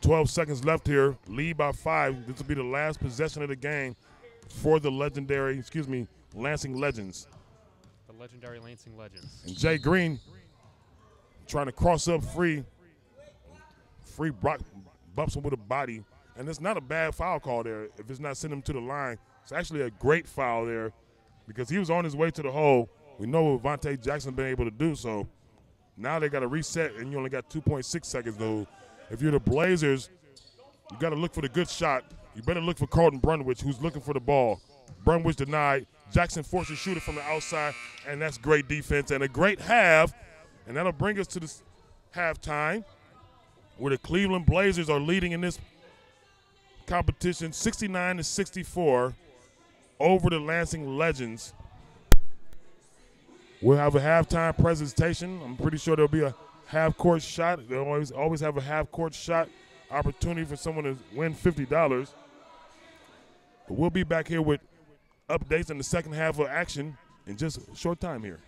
12 seconds left here. Lead by 5. This will be the last possession of the game for the Lansing Legends. The legendary Lansing Legends. And Jay Green trying to cross up Free. Free bumps him with a body. And it's not a bad foul call there if it's not sending him to the line. It's actually a great foul there because he was on his way to the hole. We know what Vontae Jackson been able to do, so now they got to reset, and you only got 2.6 seconds, though. If you're the Blazers, you got to look for the good shot. You better look for Carlton Brunwich, who's looking for the ball. Brunwich denied. Jackson forced a shooter from the outside, and that's great defense and a great half. And that'll bring us to this halftime where the Cleveland Blazers are leading in this competition 69-64 over the Lansing Legends. We'll have a halftime presentation. I'm pretty sure there'll be a half-court shot. They'll always have a half-court shot opportunity for someone to win $50. But we'll be back here with updates in the second half of action in just a short time here.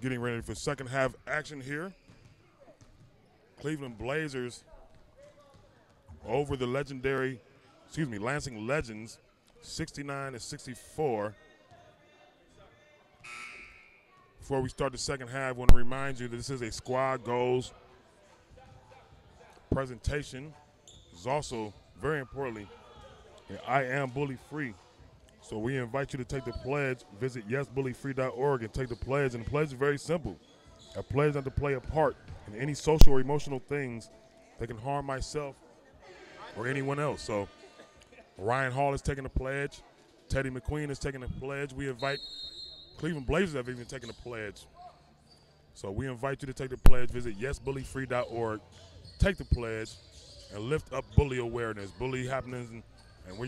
Getting ready for second half action here. Cleveland Blazers over the Lansing Legends, 69-64. Before we start the second half, I want to remind you that this is a squad goals presentation. This is also, very importantly, I am bully free. So we invite you to take the pledge. Visit yesbullyfree.org and take the pledge. And the pledge is very simple. A pledge not to play a part in any social or emotional things that can harm myself or anyone else. So Ryan Hall is taking the pledge. Teddy McQueen is taking the pledge. We invite Cleveland Blazers have even taken a pledge. So we invite you to take the pledge. Visit yesbullyfree.org. Take the pledge and lift up bully awareness. Bully happenings, and we're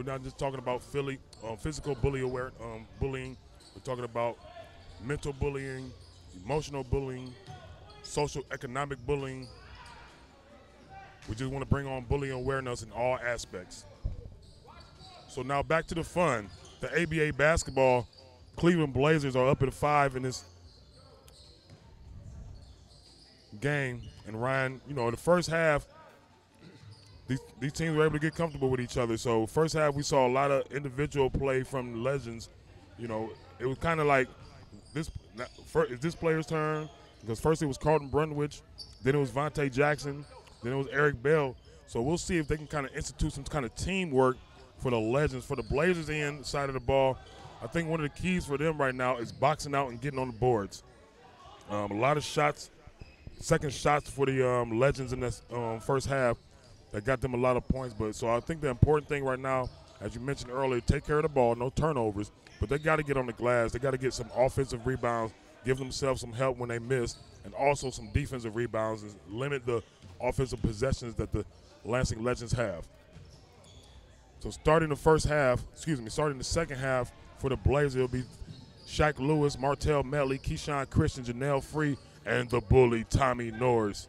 not just talking about physical bullying. We're talking about mental bullying, emotional bullying, social economic bullying. We just want to bring on bullying awareness in all aspects. So now back to the fun. The ABA basketball, Cleveland Blazers are up at 5 in this game. And Ryan, the first half, these teams were able to get comfortable with each other. So first half, we saw a lot of individual play from the Legends. It was kind of like it's this player's turn, because first it was Carlton Brunwich, then it was Vontae Jackson, then it was Eric Bell. So we'll see if they can kind of institute some kind of teamwork for the Legends. For the Blazers end side of the ball, I think one of the keys for them right now is boxing out and getting on the boards. A lot of shots, second shots for the Legends in this first half that got them a lot of points. But so I think the important thing right now, as you mentioned earlier, take care of the ball, no turnovers. But they got to get on the glass. They got to get some offensive rebounds, give themselves some help when they miss, and also some defensive rebounds and limit the offensive possessions that the Lansing Legends have. So starting the second half for the Blazers, it'll be Shaq Lewis, Martell Melly, Keyshawn Christian, Janelle Free, and the bully Tommy Norris.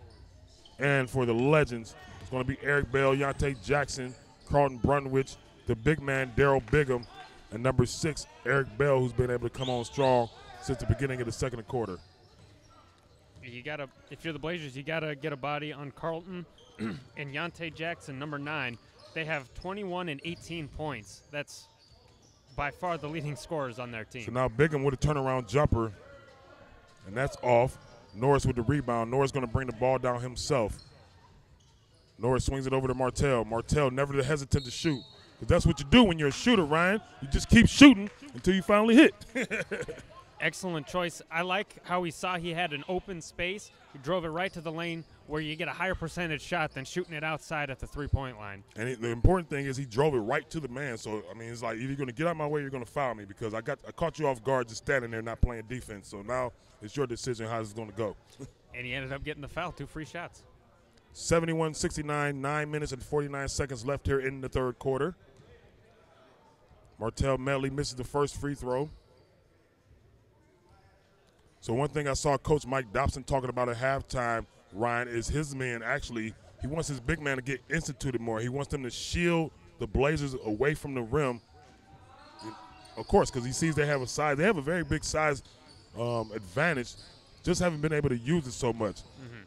And for the Legends, it's going to be Eric Bell, Yontae Jackson, Carlton Brunwich, the big man Daryl Bigham, and number 6, Eric Bell, who's been able to come on strong since the beginning of the second quarter. If you're the Blazers, you gotta get a body on Carlton and Yontae Jackson, number 9. They have 21 and 18 points. That's by far the leading scorers on their team. So now Bigham with a turnaround jumper, and that's off. Norris with the rebound. Norris going to bring the ball down himself. Norris swings it over to Martell. Martell never hesitant to shoot, because that's what you do when you're a shooter, Ryan. You just keep shooting until you finally hit. Excellent choice. I like how he saw he had an open space. He drove it right to the lane where you get a higher percentage shot than shooting it outside at the three-point line. And the important thing is he drove it right to the man. So, I mean, it's like, either you're going to get out of my way or you're going to foul me, because I caught you off guard just standing there not playing defense. So now it's your decision how this is going to go. And he ended up getting the foul, 2 free shots. 71-69, 9 minutes and 49 seconds left here in the third quarter. Martell Medley misses the first free throw. So one thing I saw Coach Mike Dobson talking about at halftime, Ryan, is his men actually, he wants his big man to get instituted more. He wants them to shield the Blazers away from the rim, of course, because he sees they have a very big size advantage, just haven't been able to use it so much. Mm-hmm.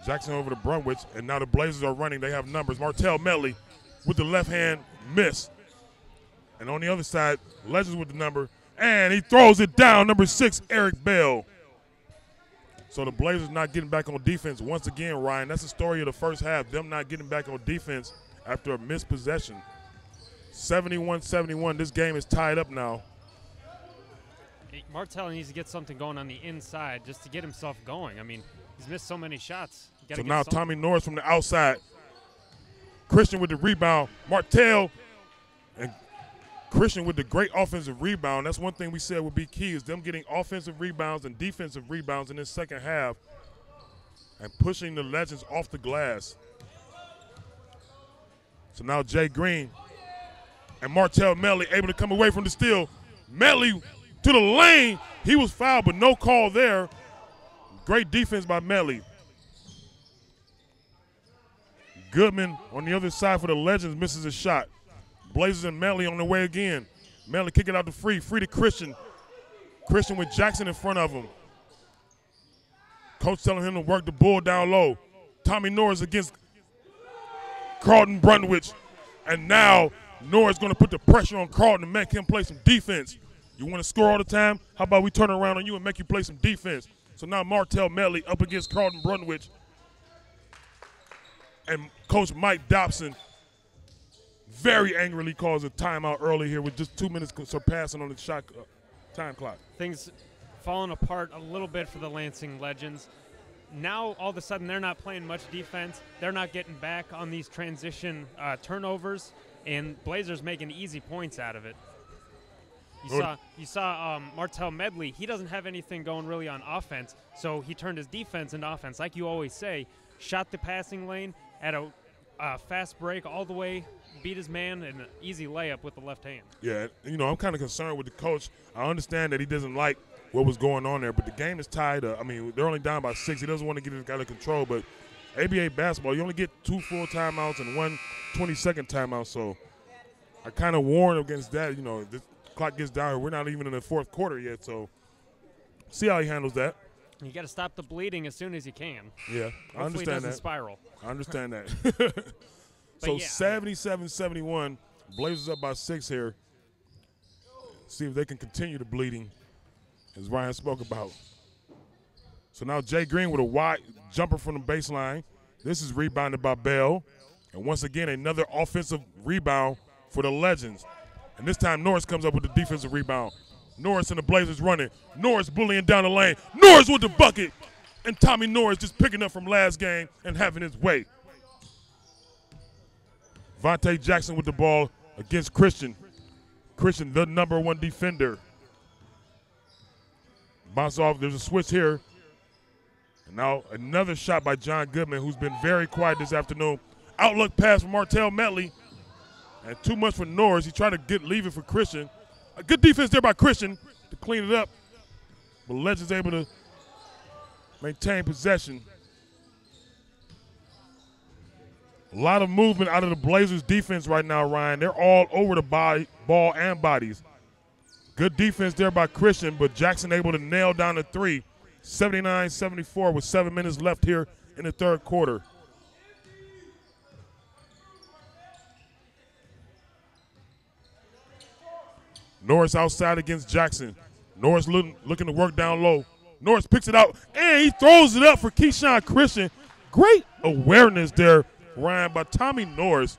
Jackson over to Brunwich, and now the Blazers are running. They have numbers. Martell Medley with the left hand miss. And on the other side, Legends with the number, and he throws it down, number 6, Eric Bell. So the Blazers not getting back on defense once again, Ryan. That's the story of the first half, them not getting back on defense after a missed possession. 71-71, this game is tied up now. Martell needs to get something going on the inside just to get himself going. I mean, he's missed so many shots. So now Tommy Norris from the outside. Christian with the rebound. Martell and Christian with the great offensive rebound. That's one thing we said would be key, is them getting offensive rebounds and defensive rebounds in this second half and pushing the Legends off the glass. So now Jay Green and Martell Medley able to come away from the steal. Medley to the lane. He was fouled, but no call there. Great defense by Medley. Goodman on the other side for the Legends misses a shot. Blazers and Medley on the way again. Medley kick it out to Free to Christian. Christian with Jackson in front of him. Coach telling him to work the bull down low. Tommy Norris against Carlton Brundwich. And now Norris going to put the pressure on Carlton to make him play some defense. You want to score all the time? How about we turn around on you and make you play some defense? So now Martell Medley up against Carlton Brundwich. And Coach Mike Dobson very angrily calls a timeout early here with just 2 minutes surpassing on the shot time clock. Things falling apart a little bit for the Lansing Legends. Now, all of a sudden, they're not playing much defense. They're not getting back on these transition turnovers, and Blazers making easy points out of it. You saw Martell Medley. He doesn't have anything going really on offense, so he turned his defense into offense. Like you always say, shot the passing lane, had a fast break all the way, beat his man, and an easy layup with the left hand. Yeah, I'm kind of concerned with the coach. I understand that he doesn't like what was going on there, but the game is tied up. I mean, they're only down by 6. He doesn't want to get it out of control, but ABA basketball, you only get 2 full timeouts and 1 20-second timeout, so I kind of warn against that. If this clock gets down, we're not even in the fourth quarter yet, so see how he handles that. You got to stop the bleeding as soon as you can. Yeah, I understand that. Hopefully it doesn't spiral. I understand that. So yeah, 77-71, Blazers up by 6 here. See if they can continue the bleeding, as Ryan spoke about. So now Jay Green with a wide jumper from the baseline. This is rebounded by Bell. And once again, another offensive rebound for the Legends. And this time Norris comes up with the defensive rebound. Norris and the Blazers running. Norris bullying down the lane. Norris with the bucket. And Tommy Norris just picking up from last game and having his way. Vontae Jackson with the ball against Christian. Christian, the #1 defender. Bounce off. There's a switch here. And now another shot by John Goodman, who's been very quiet this afternoon. Outlook pass from Martell Medley. And too much for Norris. He tried to leave it for Christian. A good defense there by Christian to clean it up. But Legends able to maintain possession. A lot of movement out of the Blazers defense right now, Ryan. They're all over the ball and bodies. Good defense there by Christian, but Jackson able to nail down the 3. 79-74 with 7 minutes left here in the third quarter. Norris outside against Jackson. Norris looking to work down low. Norris picks it out, and he throws it up for Keyshawn Christian. Great awareness there, Ryan, by Tommy Norris.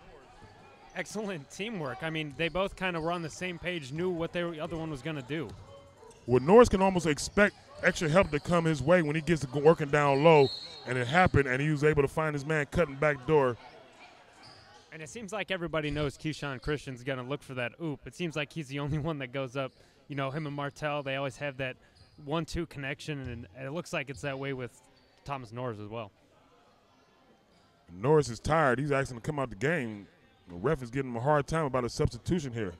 Excellent teamwork. I mean, they both kind of were on the same page, knew what the other one was going to do. Well, Norris can almost expect extra help to come his way when he gets to working down low, and it happened, and he was able to find his man cutting back door. And it seems like everybody knows Keyshawn Christian's going to look for that oop. It seems like he's the only one that goes up. Him and Martell, they always have that 1-2 connection, and it looks like it's that way with Thomas Norris as well. Norris is tired. He's asking to come out the game. The ref is giving him a hard time about a substitution here.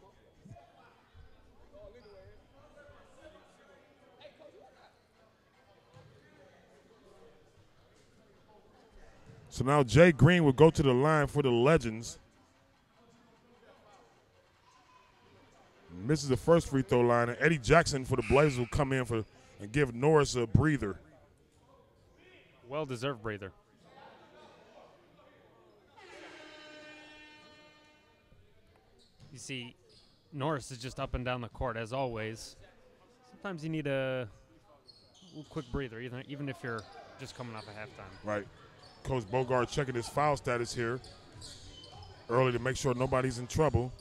So now Jay Green will go to the line for the Legends. Misses the first free throw line, and Eddie Jackson for the Blazers will come in and give Norris a breather. Well-deserved breather. You see, Norris is just up and down the court, as always. Sometimes you need a little quick breather, even if you're just coming off a halftime. Right. Coach Bogart checking his foul status here early to make sure nobody's in trouble.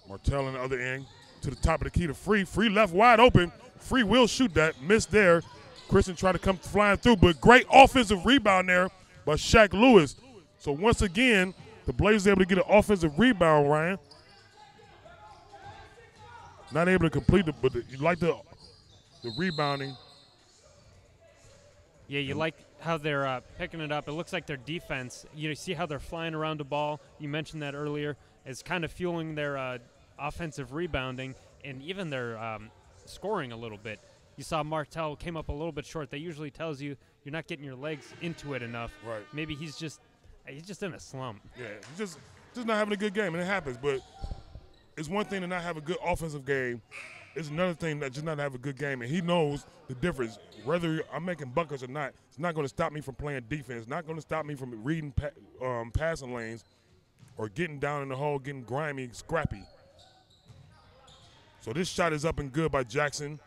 Martell on the other end to the top of the key to Free. Free left wide open. Free will shoot that. Missed there. Christian tried to come flying through, but great offensive rebound there by Shaq Lewis. So once again, the Blazers able to get an offensive rebound, Ryan. Not able to complete it, but you like the rebounding. Yeah, you like how they're picking it up. It looks like their defense, you see how they're flying around the ball. You mentioned that earlier. Is kind of fueling their offensive rebounding and even their scoring a little bit. You saw Martell came up a little bit short. That usually tells you you're not getting your legs into it enough. Right. Maybe he's just in a slump. Yeah, he's just not having a good game, and it happens. But it's one thing to not have a good offensive game. It's another thing that just not have a good game, and he knows the difference. Whether I'm making buckets or not, it's not going to stop me from playing defense. It's not going to stop me from reading passing lanes or getting down in the hole, getting grimy, scrappy. So this shot is up and good by Jackson.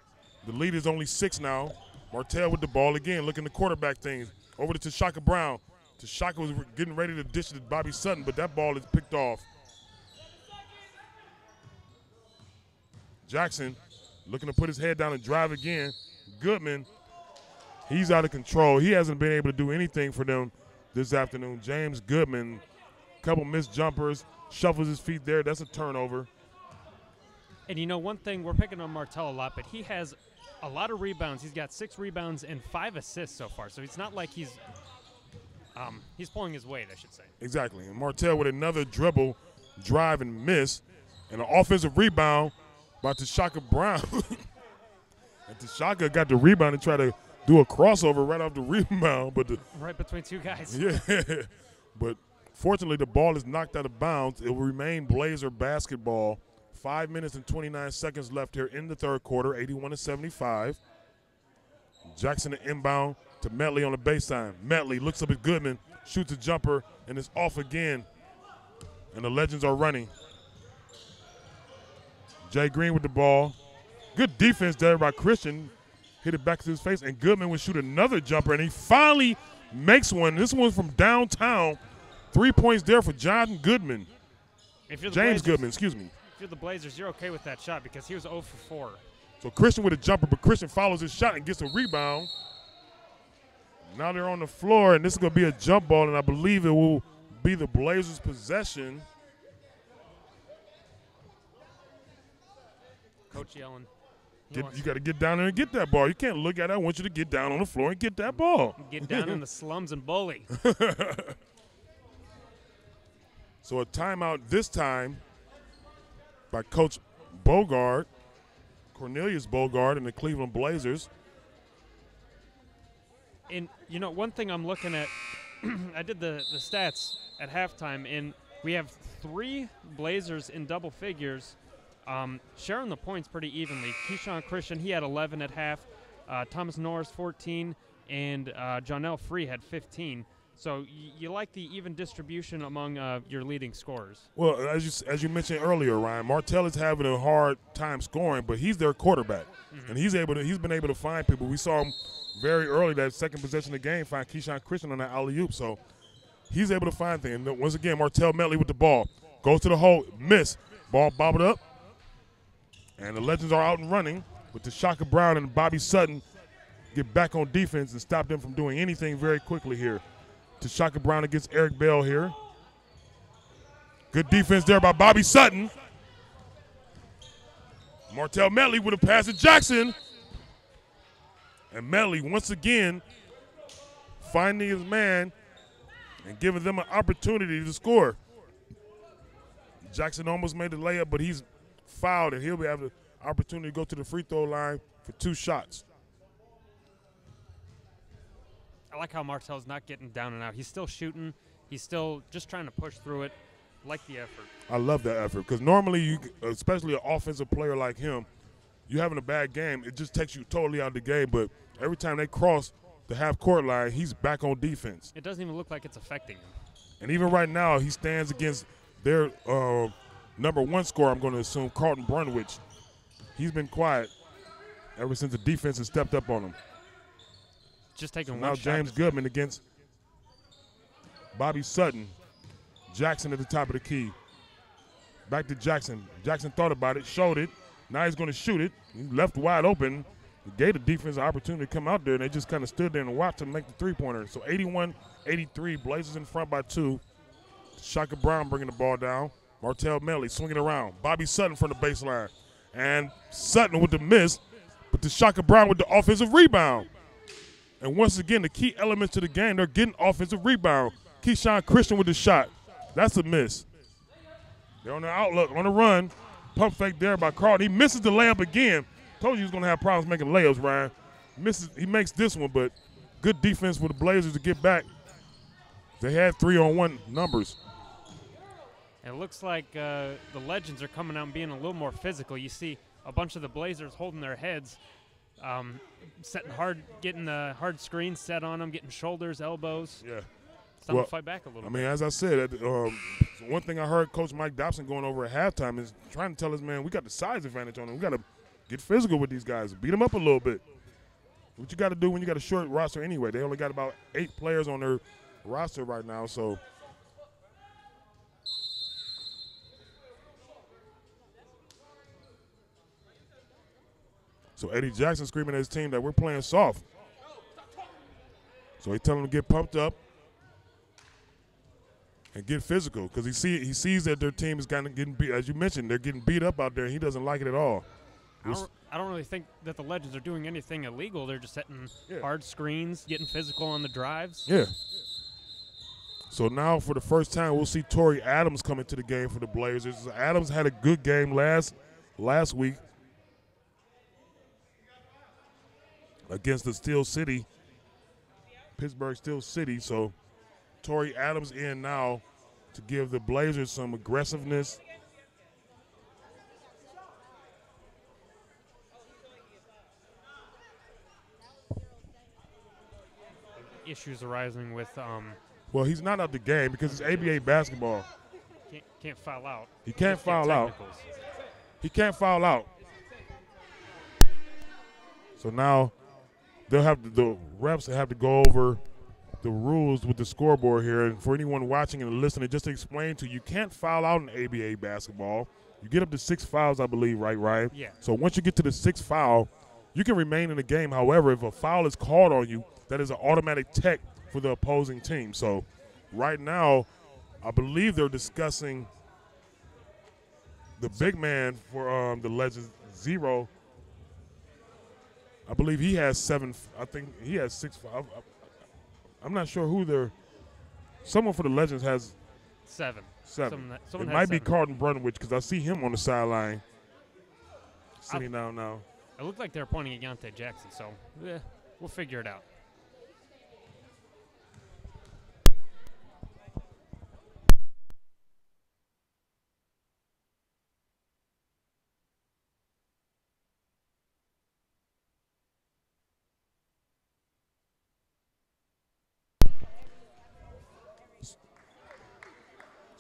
The lead is only 6 now. Martell with the ball again, looking to quarterback things. Over to Tashaka Brown. Tashaka was getting ready to dish it to Bobby Sutton, but that ball is picked off. Jackson looking to put his head down and drive again. Goodman, he's out of control. He hasn't been able to do anything for them this afternoon. James Goodman, couple missed jumpers, shuffles his feet there. That's a turnover. And you know, one thing, we're picking on Martell a lot, but he has a lot of rebounds. He's got 6 rebounds and 5 assists so far. So it's not like he's pulling his weight, I should say. Exactly. And Martell with another dribble, drive, and miss. And an offensive rebound by Tashaka Brown. And Tashaka got the rebound and tried to do a crossover right off the rebound. But right between 2 guys. Yeah. But fortunately, the ball is knocked out of bounds. It will remain Blazer basketball. 5 minutes and 29 seconds left here in the third quarter, 81-75. Jackson to inbound to Metley on the baseline. Metley looks up at Goodman, shoots a jumper, and it's off again. And the Legends are running. Jay Green with the ball. Good defense there by Christian. Hit it back to his face, and Goodman would shoot another jumper, and he finally makes one. This one's from downtown. 3 points there for Jonathan Goodman. James Goodman, excuse me. If you're the Blazers, you're okay with that shot because he was 0 for 4. So Christian with a jumper, but Christian follows his shot and gets a rebound. Now they're on the floor, and this is going to be a jump ball, and I believe it will be the Blazers' possession. Coach yelling. You got to get down there and get that ball. You can't look at it. I want you to get down on the floor and get that ball. Get down in the slums and bully. So a timeout this time by Coach Bogard, Cornelius Bogard, and the Cleveland Blazers. And, you know, one thing I'm looking at, I did the stats at halftime, and we have 3 Blazers in double figures sharing the points pretty evenly. Keyshawn Christian, he had 11 at half. Thomas Norris, 14, and Jonell Free had 15. So you like the even distribution among your leading scorers. Well, as you mentioned earlier, Ryan, Martell is having a hard time scoring, but he's their quarterback, and he's been able to find people. We saw him very early that second possession of the game find Keyshawn Christian on that alley-oop, so he's able to find things. And once again, Martell Metley with the ball goes to the hole, miss, ball bobbled up, and the Legends are out and running with Tashaka Brown and Bobby Sutton get back on defense and stop them from doing anything very quickly here. Tashaka Brown against Eric Bell here. Good defense there by Bobby Sutton. Martell Metley with a pass to Jackson. And Metley once again finding his man and giving them an opportunity to score. Jackson almost made the layup, but he's fouled, and he'll be having the opportunity to go to the free throw line for 2 shots. I like how Martell's not getting down and out. He's still shooting. He's still just trying to push through it. I like the effort. I love that effort because normally, especially an offensive player like him, you having a bad game, it just takes you totally out of the game. But every time they cross the half-court line, he's back on defense. It doesn't even look like it's affecting him. And even right now, he stands against their number 1 scorer, I'm going to assume, Carlton Brunwich. He's been quiet ever since the defense has stepped up on him. Just taking so one now shot. James Goodman against Bobby Sutton. Jackson at the top of the key. Back to Jackson. Jackson thought about it, showed it. Now he's going to shoot it. He left wide open. He gave the defense an opportunity to come out there, and they just kind of stood there and watched him make the three-pointer. So 81-83, Blazers in front by 2. Shaka Brown bringing the ball down. Martell Metley swinging around. Bobby Sutton from the baseline. And Sutton with the miss, but the Shaka Brown with the offensive rebound. And once again, the key elements to the game, they're getting offensive rebound. Keyshawn Christian with the shot. That's a miss. They're on the outlook, on the run. Pump fake there by Carlton. He misses the layup again. Told you he was going to have problems making layups, Ryan. He makes this one, but good defense for the Blazers to get back. They had 3-on-1 numbers. It looks like the Legends are coming out and being a little more physical. You see a bunch of the Blazers holding their heads, getting the hard screens set on them, getting shoulders, elbows. Yeah. It's time to fight back a little bit. I mean, as I said, one thing I heard Coach Mike Dobson going over at halftime is trying to tell us, man, we got the size advantage on them. We got to get physical with these guys, beat them up a little bit. What you got to do when you got a short roster anyway. They only got about 8 players on their roster right now, so. So Eddie Jackson screaming at his team that we're playing soft. So he's telling them to get pumped up and get physical because he sees that their team is kind of getting beat. As you mentioned, they're getting beat up out there, and he doesn't like it at all. I don't really think that the Legends are doing anything illegal. They're just setting hard screens, getting physical on the drives. Yeah. So now for the first time, we'll see Torrey Adams come into the game for the Blazers. Adams had a good game last week against the Pittsburgh Steel City. So Torrey Adams in now to give the Blazers some aggressiveness. Issues arising with well, he's not out the game because it's ABA basketball. Can't foul out. He can't foul out. He can't foul out. So now they'll have the refs have to go over the rules with the scoreboard here. And for anyone watching and listening, just to explain to you, you can't foul out in ABA basketball. You get up to 6 fouls, I believe, right, Ryan? Yeah. So once you get to the 6th foul, you can remain in the game. However, if a foul is called on you, that is an automatic tech for the opposing team. So right now, I believe they're discussing the big man for the Legends, Zero. I believe he has 7. I think he has 6. I'm not sure who they're. Someone for the Legends has 7. 7. Someone it has might be 7. Carlton Brunwich because I see him on the sideline sitting down now. It looked like they were pointing at Yante Jackson, so we'll figure it out.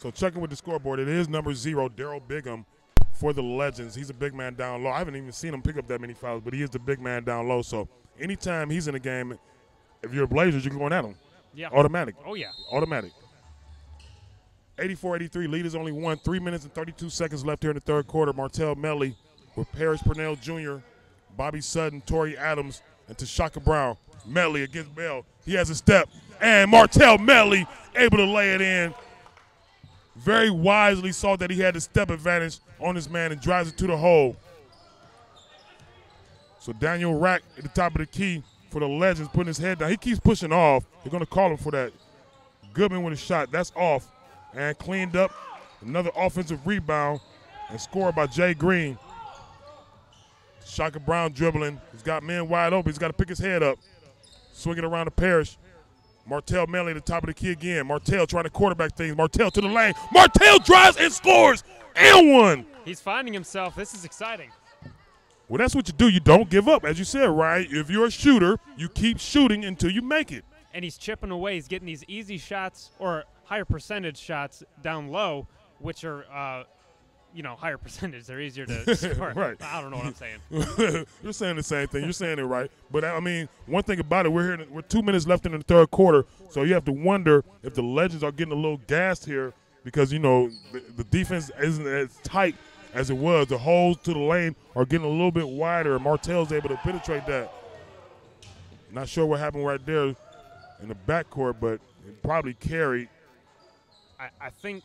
So checking with the scoreboard, it is number 0, Daryl Bigham, for the Legends. He's a big man down low. I haven't even seen him pick up that many fouls, but he is the big man down low. So anytime he's in a game, if you're a Blazers, you're going at him. Yeah. Automatic. Oh, yeah. Automatic. 84-83, lead is only 1. 3 minutes and 32 seconds left here in the third quarter. Martell Melly with Parrish Purnell Jr., Bobby Sutton, Torrey Adams, and Tashaka Brown. Melly against Bell. He has a step. And Martell Melly able to lay it in. Very wisely saw that he had the step advantage on his man and drives it to the hole. So Daniel Rack at the top of the key for the Legends, putting his head down. He keeps pushing off. They're going to call him for that. Goodman with a shot. That's off. And cleaned up. Another offensive rebound and scored by Jay Green. Shaka Brown dribbling. He's got men wide open. He's got to pick his head up. Swinging around the Parrish. Martell Melly at the top of the key again. Martell trying to quarterback things. Martell to the lane. Martell drives and scores. And one. He's finding himself. This is exciting. Well, that's what you do. You don't give up. As you said, Ryan, if you're a shooter, you keep shooting until you make it. And he's chipping away. He's getting these easy shots or higher percentage shots down low, which are, higher percentage. They're easier to score. Right. I don't know what I'm saying. You're saying the same thing. You're saying it right. But, I mean, one thing about it, we're 2 minutes left in the third quarter, so you have to wonder if the Legends are getting a little gassed here because, the defense isn't as tight as it was. The holes to the lane are getting a little bit wider, and Martell's able to penetrate that. Not sure what happened right there in the backcourt, but it probably carried. I think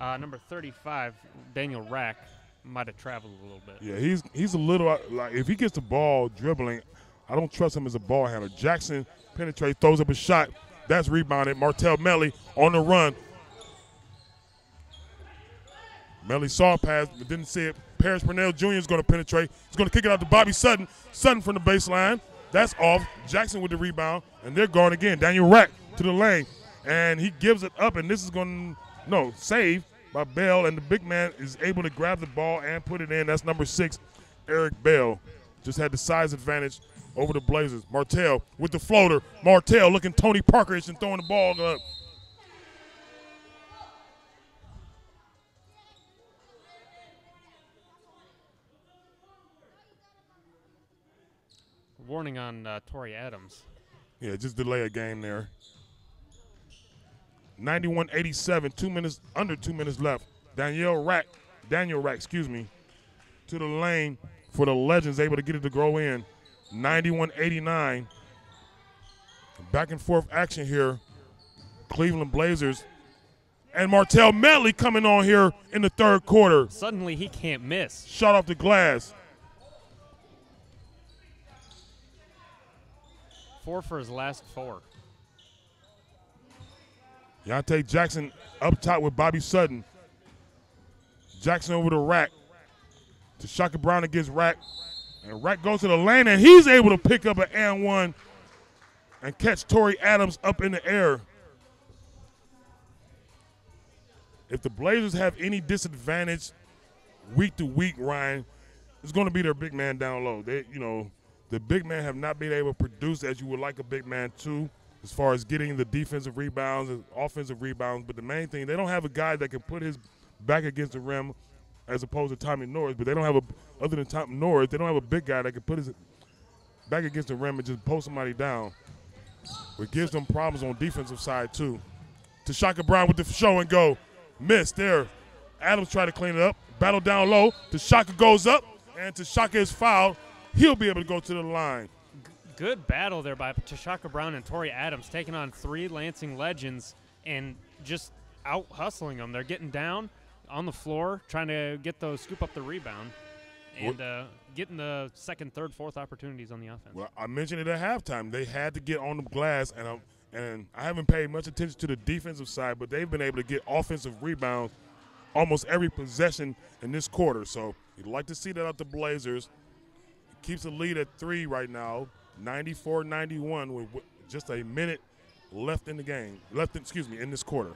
number 35, Daniel Rack, might have traveled a little bit. Yeah, he's a little like if he gets the ball dribbling, I don't trust him as a ball handler. Jackson penetrates, throws up a shot. That's rebounded. Martell Melly on the run. Melly saw a pass but didn't see it. Parrish Purnell Jr. is going to penetrate. He's going to kick it out to Bobby Sutton. Sutton from the baseline. That's off. Jackson with the rebound, and they're going again. Daniel Rack to the lane, and he gives it up, and this is going to save by Bell, and the big man is able to grab the ball and put it in. That's number 6, Eric Bell. Just had the size advantage over the Blazers. Martell with the floater. Martell looking Tony Parker-ish and throwing the ball up. Warning on Torrey Adams. Yeah, just delay a game there. 91-87, under 2 minutes left. Daniel Rack, to the lane for the Legends, able to get it to go in. 91-89. Back and forth action here. Cleveland Blazers. And Martell Medley coming on here in the third quarter. Suddenly he can't miss. Shot off the glass. 4 for his last 4. Yontae Jackson up top with Bobby Sutton. Jackson over to Rack. To Shaka Brown against Rack. And Rack goes to the lane, and he's able to pick up an and one and catch Torrey Adams up in the air. If the Blazers have any disadvantage week to week, Ryan, it's going to be their big man down low. The big man have not been able to produce as you would like a big man to, as far as getting the defensive rebounds and offensive rebounds. But the main thing, they don't have a guy that can put his back against the rim as opposed to Tommy Norris. But they don't have other than Tommy Norris, they don't have a big guy that can put his back against the rim and just post somebody down. It gives them problems on defensive side too. To Shaka Brown with the show and go. Missed there. Adams tried to clean it up. Battle down low. To Shaka goes up, and to Shaka is fouled. He'll be able to go to the line. Good battle there by Shaka Brown and Torrey Adams, taking on 3 Lansing Legends and just out hustling them. They're getting down on the floor, trying to scoop up the rebound, and getting the second, third, fourth opportunities on the offense. Well, I mentioned it at halftime. They had to get on the glass, and I haven't paid much attention to the defensive side, but they've been able to get offensive rebounds almost every possession in this quarter. So you'd like to see that out the Blazers. Keeps the lead at 3 right now, 94-91 with just a minute left in the game. In this quarter.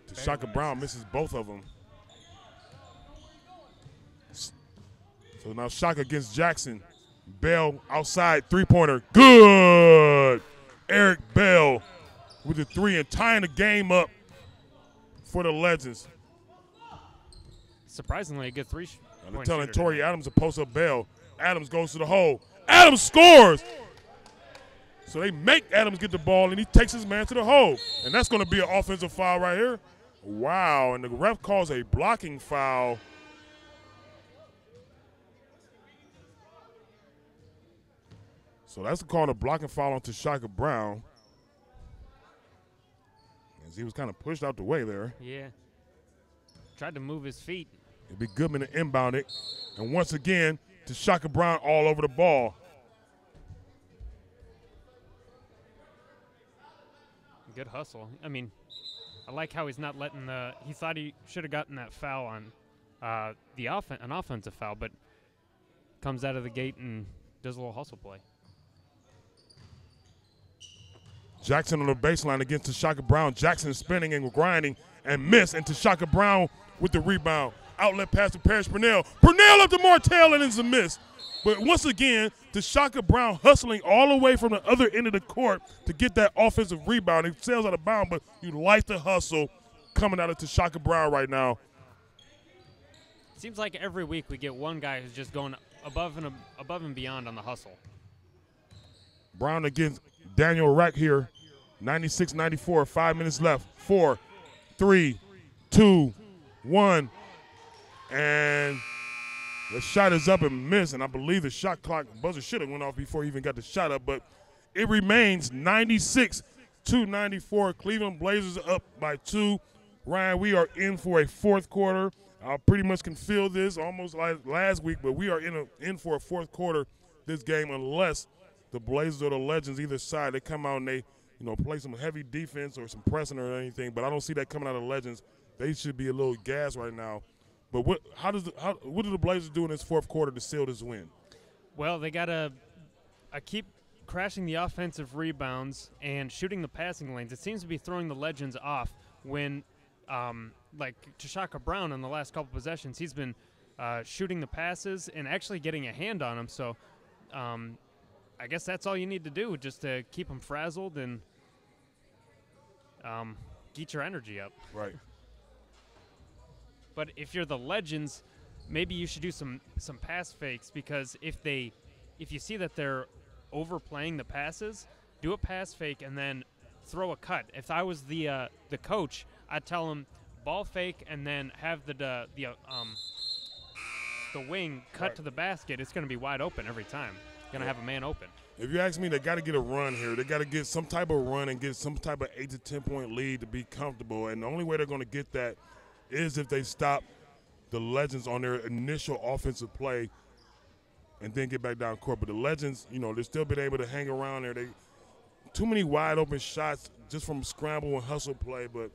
To Shaka Brown misses both of them. So now Shaka against Jackson. Bell outside, three-pointer. Good! Eric Bell with the 3 and tying the game up for the Legends. Surprisingly, a good 3 they're telling Torrey Adams to post up Bell. Adams goes to the hole. Adams scores! So they make Adams get the ball, and he takes his man to the hole. And that's going to be an offensive foul right here. Wow, and the ref calls a blocking foul. So that's called a blocking foul on Shaka Brown. As he was kind of pushed out the way there. Yeah. Tried to move his feet. It'd be Goodman to inbound it. And once again, to Shaka Brown all over the ball. Good hustle. I mean, I like how he's not letting he thought he should have gotten that foul on an offensive foul, but comes out of the gate and does a little hustle play. Jackson on the baseline against Shaka Brown. Jackson spinning and grinding and miss, and Shaka Brown with the rebound. Outlet pass to Parrish Purnell. Purnell up to Martell, and it's a miss. But once again, Shaka Brown hustling all the way from the other end of the court to get that offensive rebound. It sails out of bounds, but you like the hustle coming out of Shaka Brown right now. Seems like every week we get one guy who's just going above and beyond on the hustle. Brown against Daniel Rack here. 96-94, 5 minutes left. 4, 3, 2, 1. And the shot is up and missed, and I believe the shot clock buzzer should have went off before he even got the shot up, but it remains 96-94. Cleveland Blazers are up by 2. Ryan, we are in for a fourth quarter. I pretty much can feel this almost like last week, but we are in for a fourth quarter this game unless the Blazers or the Legends, either side, they come out and they play some heavy defense or some pressing or anything, but I don't see that coming out of the Legends. They should be a little gassed right now. But what do the Blazers do in this fourth quarter to seal this win? Well, they got to keep crashing the offensive rebounds and shooting the passing lanes. It seems to be throwing the Legends off when like Tashaka Brown in the last couple possessions, he's been shooting the passes and actually getting a hand on them. So I guess that's all you need to do, just to keep them frazzled and get your energy up. Right. But if you're the Legends, maybe you should do some pass fakes, because if you see that they're overplaying the passes, do a pass fake and then throw a cut. If I was the coach, I'd tell him ball fake and then have the wing cut to the basket. It's going to be wide open every time. Going to have a man open. If you ask me, they got to get a run here. They got to get some type of run and get some type of 8 to 10 point lead to be comfortable. And the only way they're going to get that is if they stop the Legends on their initial offensive play and then get back down court. But the Legends, they've still been able to hang around there. They too many wide open shots just from scramble and hustle play, but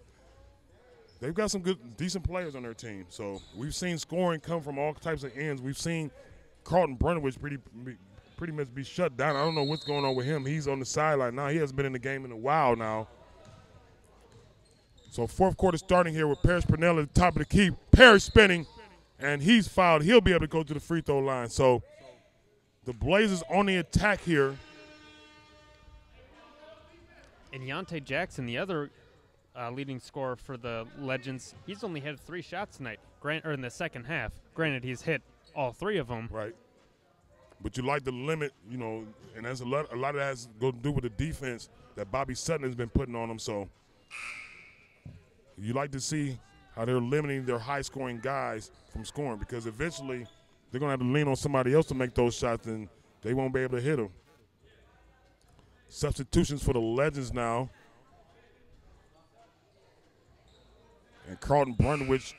they've got some good, decent players on their team. So we've seen scoring come from all types of ends. We've seen Carlton Brunowich pretty much be shut down. I don't know what's going on with him. He's on the sideline now. He hasn't been in the game in a while now. So fourth quarter starting here with Parrish Purnell at the top of the key. Parrish spinning, and he's fouled. He'll be able to go to the free throw line. So the Blazers on the attack here. And Yontae Jackson, the other leading scorer for the Legends, he's only had 3 shots tonight, in the second half. Granted, he's hit all 3 of them. Right. But you like the limit, and that's a lot of that has to do with the defense that Bobby Sutton has been putting on them. So you like to see how they're limiting their high-scoring guys from scoring, because eventually they're going to have to lean on somebody else to make those shots, and they won't be able to hit them. Substitutions for the Legends now. And Carlton Brunowich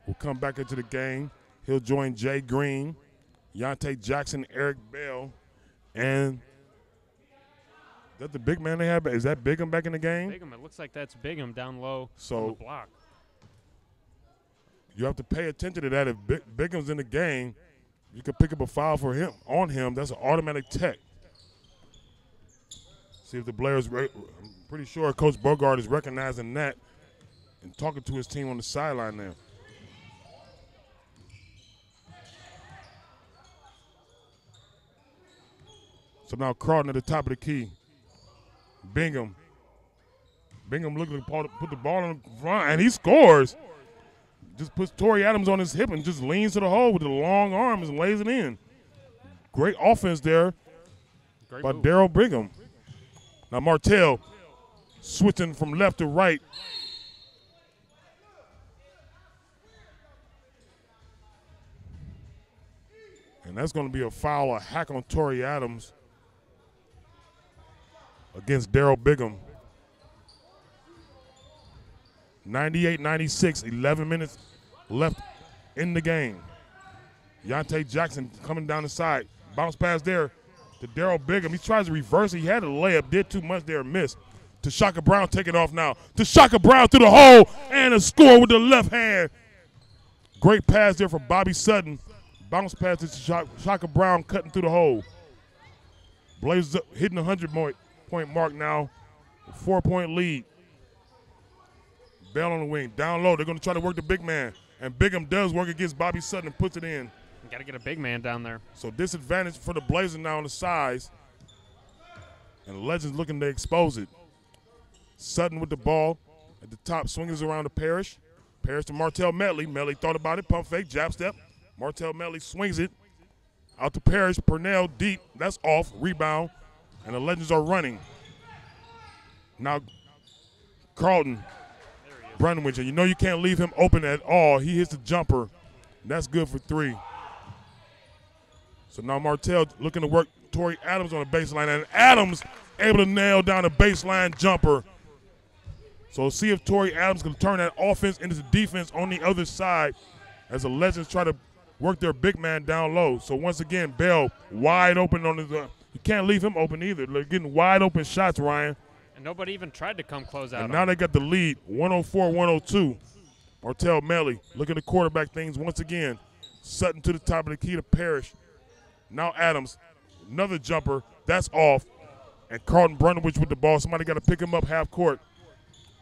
will come back into the game. He'll join Jay Green, Yontae Jackson, Eric Bell, and is that the big man they have? Is that Bigham back in the game? Bigham, it looks like that's Bigham down low on the block. You have to pay attention to that. If Bigham's in the game, you can pick up a foul for him on him. That's an automatic tech. See if the Blazers, I'm pretty sure Coach Bogart is recognizing that and talking to his team on the sideline now. So now Carlton at the top of the key. Bingham looking to put the ball in front, and he scores. Just puts Torrey Adams on his hip and just leans to the hole with the long arms and lays it in. Great offense there by Daryl Bingham. Now Martell switching from left to right. And that's going to be a foul, a hack on Torrey Adams against Daryl Bigham. 98-96, 11 minutes left in the game. Yontae Jackson coming down the side. Bounce pass there to Daryl Bigham. He tries to reverse it. He had a layup, did too much there, missed. Tashaka Brown taking off now. Tashaka Brown through the hole and a score with the left hand. Great pass there for Bobby Sutton. Bounce pass to Tashaka Brown cutting through the hole. Blazers up, hitting the 100-point mark now. A 4-point lead. Bell on the wing. Down low, they're going to try to work the big man. And Bigham does work against Bobby Sutton and puts it in. Got to get a big man down there. So disadvantage for the Blazers now on the size. And the Legends looking to expose it. Sutton with the ball at the top, swings around to Parrish. Parrish to Martell Medley. Medley thought about it, pump fake, jab step. Martell Medley swings it out to Parrish. Purnell deep, that's off, rebound. And the Legends are running. Now Carlton Brunowich, and you know you can't leave him open at all. He hits the jumper. That's good for 3. So now Martell looking to work Torrey Adams on the baseline, and Adams able to nail down a baseline jumper. So see if Torrey Adams can turn that offense into the defense on the other side as the Legends try to work their big man down low. So once again, Bell wide open on the you can't leave him open either. They're getting wide open shots, Ryan. And nobody even tried to come close out. And now they got the lead, 104-102. Martell Medley looking to quarterback things once again. Sutton to the top of the key to Parrish. Now Adams, another jumper. That's off. And Carlton Brunowich with the ball. Somebody got to pick him up half court.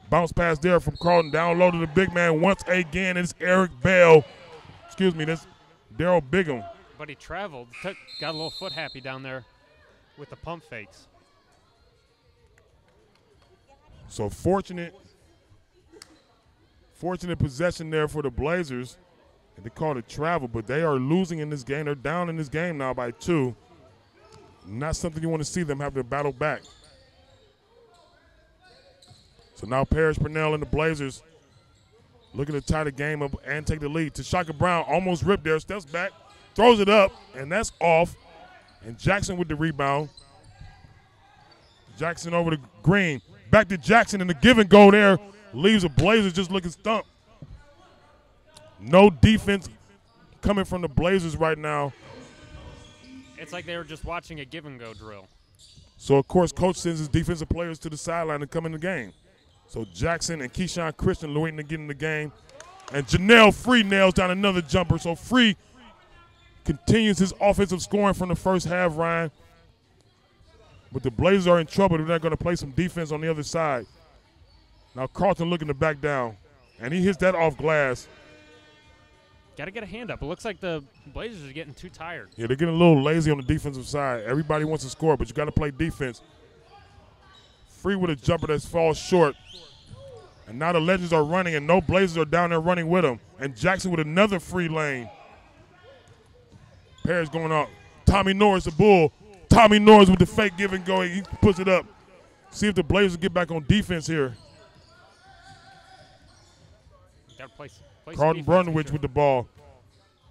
Bounce pass there from Carlton. Down low to the big man once again. It's Eric Bell. Excuse me, that's Daryl Bigham. But he traveled, got a little foot happy down there with the pump fakes. So fortunate possession there for the Blazers. And they called it travel, but they are losing in this game. They're down in this game now by 2. Not something you want to see them have to battle back. So now Parrish Purnell and the Blazers looking to tie the game up and take the lead. Tashaka Brown almost ripped there, steps back, throws it up, and that's off. And Jackson with the rebound. Jackson over to Green. Back to Jackson, and the give and go there leaves the Blazers just looking stumped. No defense coming from the Blazers right now. It's like they were just watching a give and go drill. So, of course, Coach sends his defensive players to the sideline to come in the game. So Jackson and Keyshawn Christian waiting to get in the game. And Janelle Free nails down another jumper. So Free continues his offensive scoring from the first half, Ryan. But the Blazers are in trouble. They're not going to play some defense on the other side. Now Carlton looking to back down. And he hits that off glass. Got to get a hand up. It looks like the Blazers are getting too tired. Yeah, they're getting a little lazy on the defensive side. Everybody wants to score, but you got to play defense. Free with a jumper that falls short. And now the Legends are running, and no Blazers are down there running with them. And Jackson with another free lane. Parrish going up. Tommy Norris, the Bull. Tommy Norris with the fake give and go. He puts it up. See if the Blazers get back on defense here. Got to play Carlton Brunwich with the ball.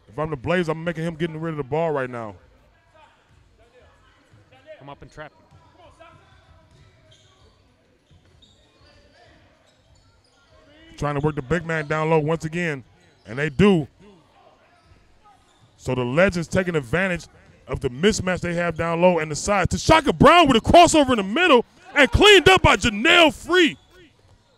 If I'm the Blazers, I'm making him getting rid of the ball right now. Come up and trap him. Trying to work the big man down low once again, and they do. So the Legends taking advantage of the mismatch they have down low and the side. Tashaka Brown with a crossover in the middle and cleaned up by Janelle Free.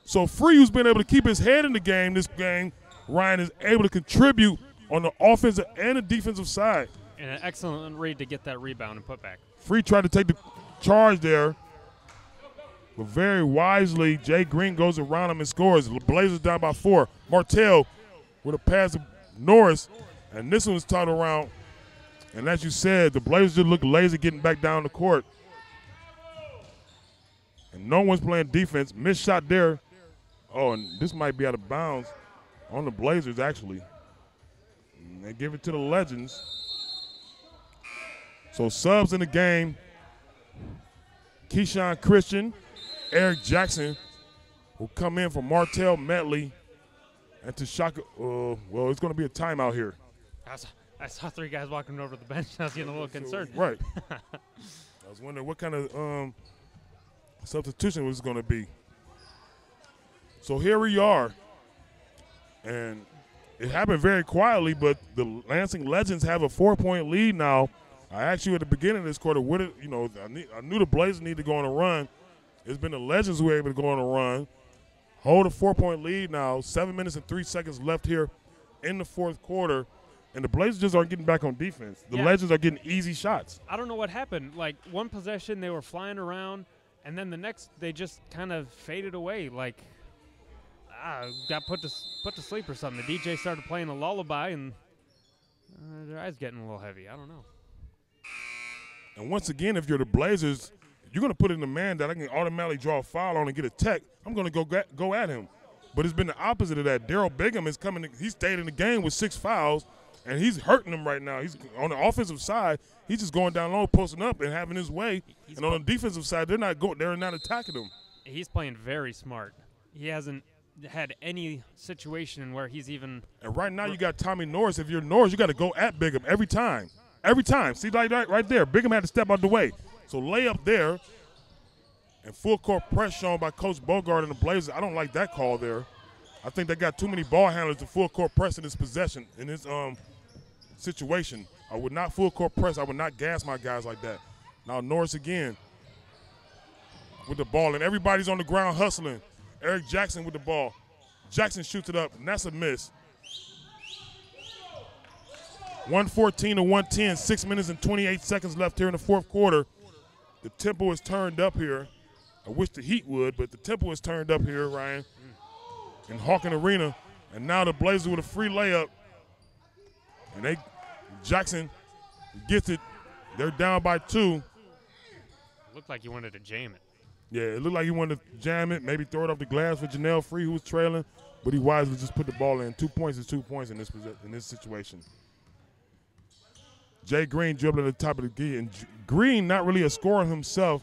So Free, who's been able to keep his head in the game this game, Ryan, is able to contribute on the offensive and the defensive side. And an excellent read to get that rebound and put back. Free tried to take the charge there, but very wisely, Jay Green goes around him and scores. The Blazers down by 4. Martell with a pass to Norris, and this one was turned around. And as you said, the Blazers just look lazy getting back down the court. And no one's playing defense. Missed shot there. Oh, and this might be out of bounds on the Blazers, actually. And they give it to the Legends. So subs in the game. Keyshawn Christian, Eric Jackson will come in for Martell Metley and Tashaka. Well, it's going to be a timeout here. I saw 3 guys walking over to the bench. I was getting a little concerned. Right. I was wondering what kind of substitution was going to be. So here we are. And it happened very quietly, but the Lansing Legends have a 4-point lead now. I asked you at the beginning of this quarter, I knew the Blazers need to go on a run. It's been the Legends who were able to go on a run. Hold a 4-point lead now. 7 minutes and 3 seconds left here in the fourth quarter. And the Blazers just aren't getting back on defense. The Legends are getting easy shots. I don't know what happened. Like, one possession, they were flying around, and then the next, they just kind of faded away. Like, got put to sleep or something. The DJ started playing a lullaby, and their eyes getting a little heavy. I don't know. And once again, if you're the Blazers, you're going to put in a man that I can automatically draw a foul on and get a tech. I'm going to go at him. But it's been the opposite of that. Daryl Bigham is coming. He stayed in the game with 6 fouls. And he's hurting them right now. He's on the offensive side. He's just going down low, posting up, and having his way. And on the defensive side, they're not attacking him. He's playing very smart. He hasn't had any situation where he's even. And right now, you got Tommy Norris. If you're Norris, you got to go at Bigham every time. Every time. See, like right there, Bigham had to step out the way. So lay up there, and full court press shown by Coach Bogart and the Blazers. I don't like that call there. I think they got too many ball handlers to full court press in this possession in this situation. I would not full court press. I would not gas my guys like that. Now Norris again with the ball, and everybody's on the ground hustling. Eric Jackson with the ball. Jackson shoots it up, and that's a miss. 114 to 110, 6 minutes and 28 seconds left here in the fourth quarter. The tempo is turned up here. I wish the Heat would, but the tempo is turned up here, Ryan, in Hawken Arena. And now the Blazers with a free layup. And Jackson gets it. They're down by 2. Looked like he wanted to jam it. Yeah, it looked like he wanted to jam it, maybe throw it off the glass for Janelle Free, who was trailing, but he wisely just put the ball in. 2 points is 2 points in this situation. Jay Green dribbling at the top of the key, and Green not really a scorer himself.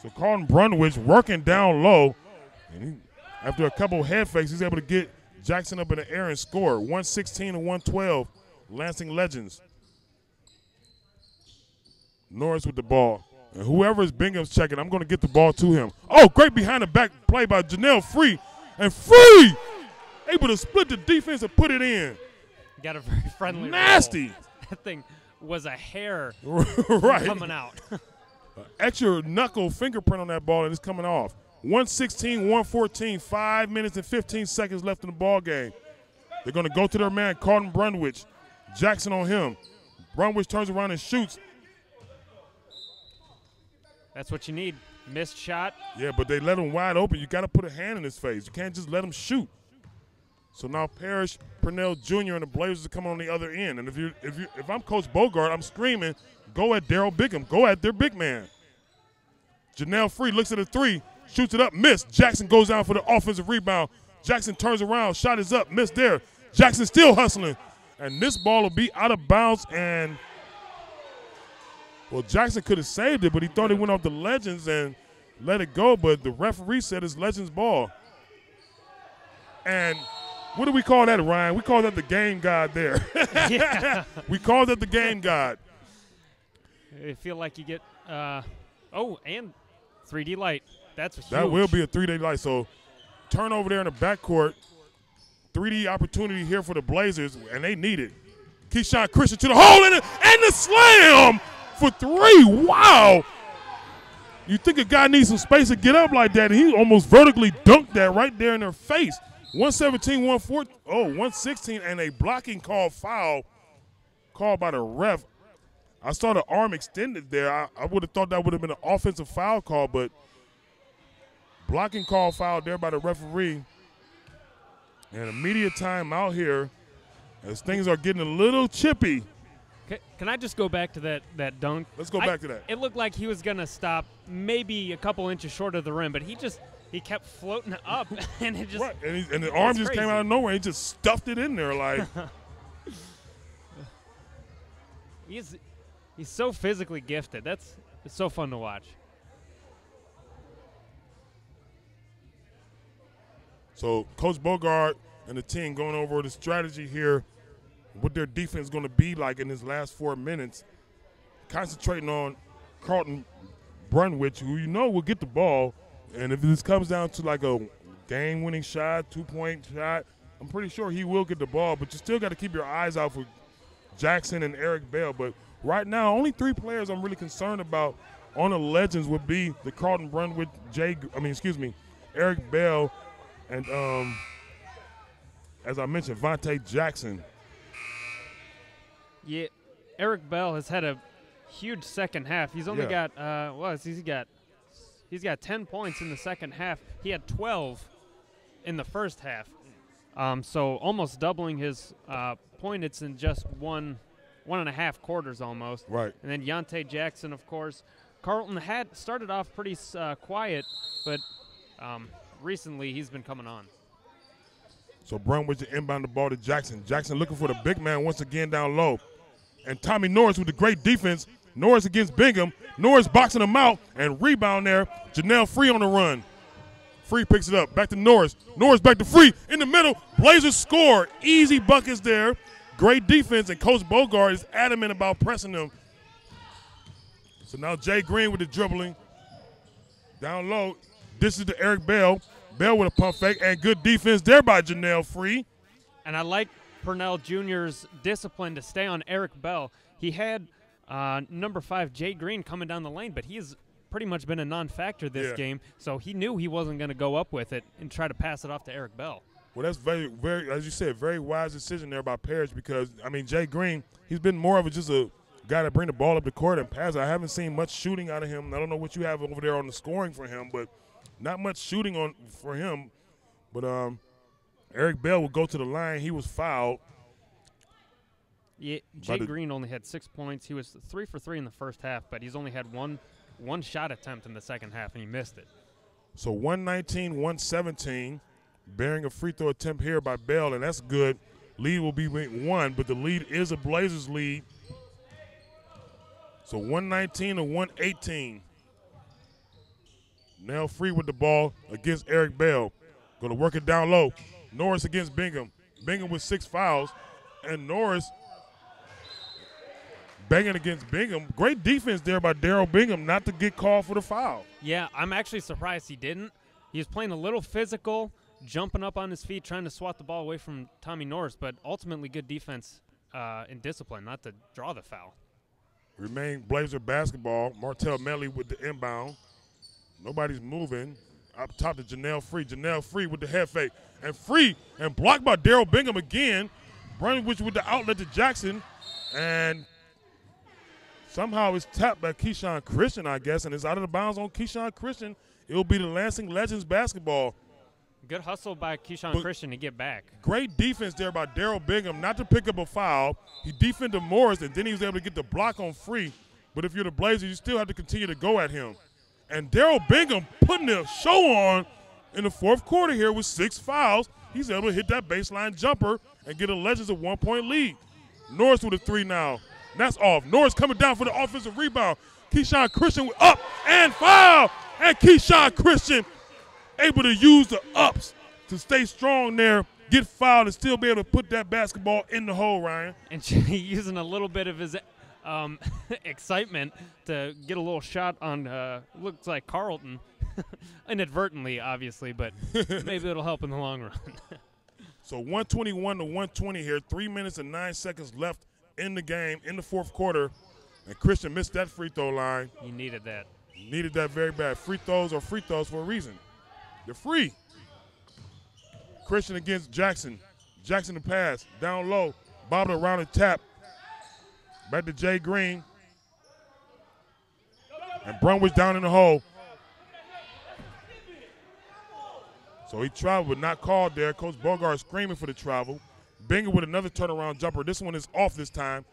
So Carlton Brunwich working down low, and after a couple head fakes, he's able to get Jackson up in the air and score. 116 to 112, Lansing Legends. Norris with the ball. And whoever is Bingham's checking, I'm going to get the ball to him. Oh, great behind the back play by Janelle Free. And Free able to split the defense and put it in. Got a very friendly nasty. Roll. That thing was a hair right. coming out. Extra knuckle fingerprint on that ball, and it's coming off. 116-114, 5 minutes and 15 seconds left in the ball game. They're going to go to their man, Carlton Brunwich. Jackson on him. Brunwich turns around and shoots. That's what you need. Missed shot. Yeah, but they let him wide open. You got to put a hand in his face. You can't just let him shoot. So now Parrish, Purnell Jr. and the Blazers are coming on the other end. And if I'm Coach Bogart, I'm screaming, go at Daryl Bigham. Go at their big man. Janelle Free looks at a 3, shoots it up, missed. Jackson goes down for the offensive rebound. Jackson turns around, shot is up, missed there. Jackson still hustling. And this ball will be out of bounds, and well, Jackson could have saved it, but he thought it went off the Legends and let it go, but the referee said it's Legends ball. And what do we call that, Ryan? We call that the game god there. Yeah. We call that the game god. I feel like you get and 3D light. That's huge. That will be a 3D light. So turnover there in the backcourt. 3D opportunity here for the Blazers, and they need it. Keyshawn Christian to the hole and the slam for 3. Wow. You think a guy needs some space to get up like that, and he almost vertically dunked that right there in their face. 116, and a blocking foul called by the ref. I saw the arm extended there. I would have thought that would have been an offensive foul call, but blocking foul there by the referee. And immediate timeout here as things are getting a little chippy. Can I just go back to that dunk? Let's go back to that. It looked like he was going to stop maybe a couple inches short of the rim, but he kept floating up, and it just right. And the arm just came out of nowhere. He just stuffed it in there like. He's so physically gifted. It's so fun to watch. So Coach Bogart and the team going over the strategy here, what their defense is going to be like in this last 4 minutes, concentrating on Carlton Brunwich, who you know will get the ball. And if this comes down to like a game-winning shot, 2-point shot, I'm pretty sure he will get the ball. But you still got to keep your eyes out for Jackson and Eric Bell. But right now, only 3 players I'm really concerned about on the Legends would be the Carlton Brunwich, Eric Bell, and as I mentioned, Vontae Jackson. Yeah, Eric Bell has had a huge second half. He's only got he's got 10 points in the second half. He had 12 in the first half. So almost doubling his points in just one and a half quarters almost. Right. And then Yontae Jackson, of course. Carlton had started off pretty quiet, but recently he's been coming on. So Brunwich to inbound the ball to Jackson. Jackson looking for the big man once again down low. And Tommy Norris with the great defense. Norris against Bingham. Norris boxing him out and rebound there. Janelle Free on the run. Free picks it up. Back to Norris. Norris back to Free in the middle. Blazers score. Easy buckets there. Great defense, and Coach Bogart is adamant about pressing them. So now Jay Green with the dribbling. Down low. This is to Eric Bell. Bell with a pump fake, and good defense there by Janelle Free. And I like Purnell Jr.'s discipline to stay on Eric Bell. He had number 5, Jay Green, coming down the lane, but he's pretty much been a non-factor this game, so he knew he wasn't going to go up with it and try to pass it off to Eric Bell. Well, that's very, very, as you said, very wise decision there by Parrish because, I mean, Jay Green, he's been more of just a guy to bring the ball up the court and pass. I haven't seen much shooting out of him. I don't know what you have over there on the scoring for him, but not much shooting for him. But Eric Bell will go to the line. He was fouled. Yeah, Jay Green only had 6 points. He was 3 for 3 in the first half, but he's only had one shot attempt in the second half, and he missed it. So 119-117, bearing a free throw attempt here by Bell, and that's good. Lead will be 1, but the lead is a Blazers lead. So 119-118. Now Free with the ball against Eric Bell. Going to work it down low. Norris against Bingham. Bingham with 6 fouls, and Norris banging against Bingham. Great defense there by Daryl Bingham not to get called for the foul. Yeah, I'm actually surprised he didn't. He was playing a little physical, jumping up on his feet, trying to swat the ball away from Tommy Norris, but ultimately good defense and discipline not to draw the foul. Remain Blazer basketball. Martell Melly with the inbound. Nobody's moving. Up top to Janelle Free. Janelle Free with the head fake. And Free and blocked by Daryl Bingham again. Brunwich with the outlet to Jackson. And somehow it's tapped by Keyshawn Christian, I guess, and it's out of the bounds on Keyshawn Christian. It will be the Lansing Legends basketball. Good hustle by Keyshawn Christian to get back. Great defense there by Daryl Bingham not to pick up a foul. He defended Morris, and then he was able to get the block on Free. But if you're the Blazers, you still have to continue to go at him. And Daryl Bingham putting the show on in the fourth quarter here with 6 fouls. He's able to hit that baseline jumper and get a Legends a 1-point lead. Norris with a 3 now. That's off. Norris coming down for the offensive rebound. Keyshawn Christian up and foul. And Keyshawn Christian able to use the ups to stay strong there, get fouled, and still be able to put that basketball in the hole, Ryan. And using a little bit of his excitement to get a little shot on, looks like Carlton, inadvertently, obviously, but maybe it'll help in the long run. So 121-120 here, 3 minutes and 9 seconds left in the game, in the fourth quarter, and Christian missed that free throw line. He needed that. Needed that very bad. Free throws are free throws for a reason. They're free. Christian against Jackson. Jackson to pass, down low, bobbed around and tap. Back to Jay Green. And Brunwich down in the hole. So he traveled, but not called there. Coach Bogart screaming for the travel. Bingham with another turnaround jumper. This one is off this time.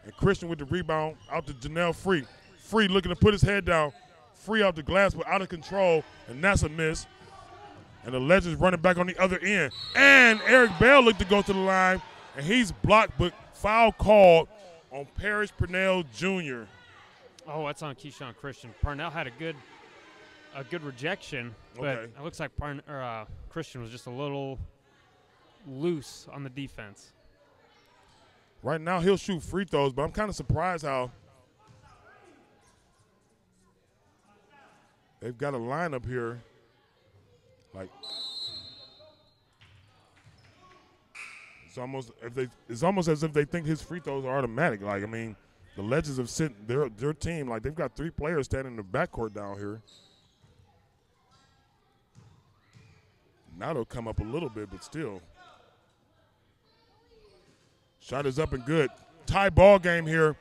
And Christian with the rebound out to Janelle Free. Free looking to put his head down. Free out the glass, but out of control, and that's a miss. And the Legends running back on the other end. And Eric Bell looked to go to the line, and he's blocked, but foul called on Parrish Purnell Jr. Oh, that's on Keyshawn Christian. Parnell had a good rejection, but it looks like Christian was just a little loose on the defense. Right now he'll shoot free throws, but I'm kind of surprised how they've got a lineup here. Like it's almost as if they think his free throws are automatic. Like, I mean, the Legends have sent their team, like they've got 3 players standing in the backcourt down here. Now they'll come up a little bit, but still. Shot is up and good. Tie ball game here.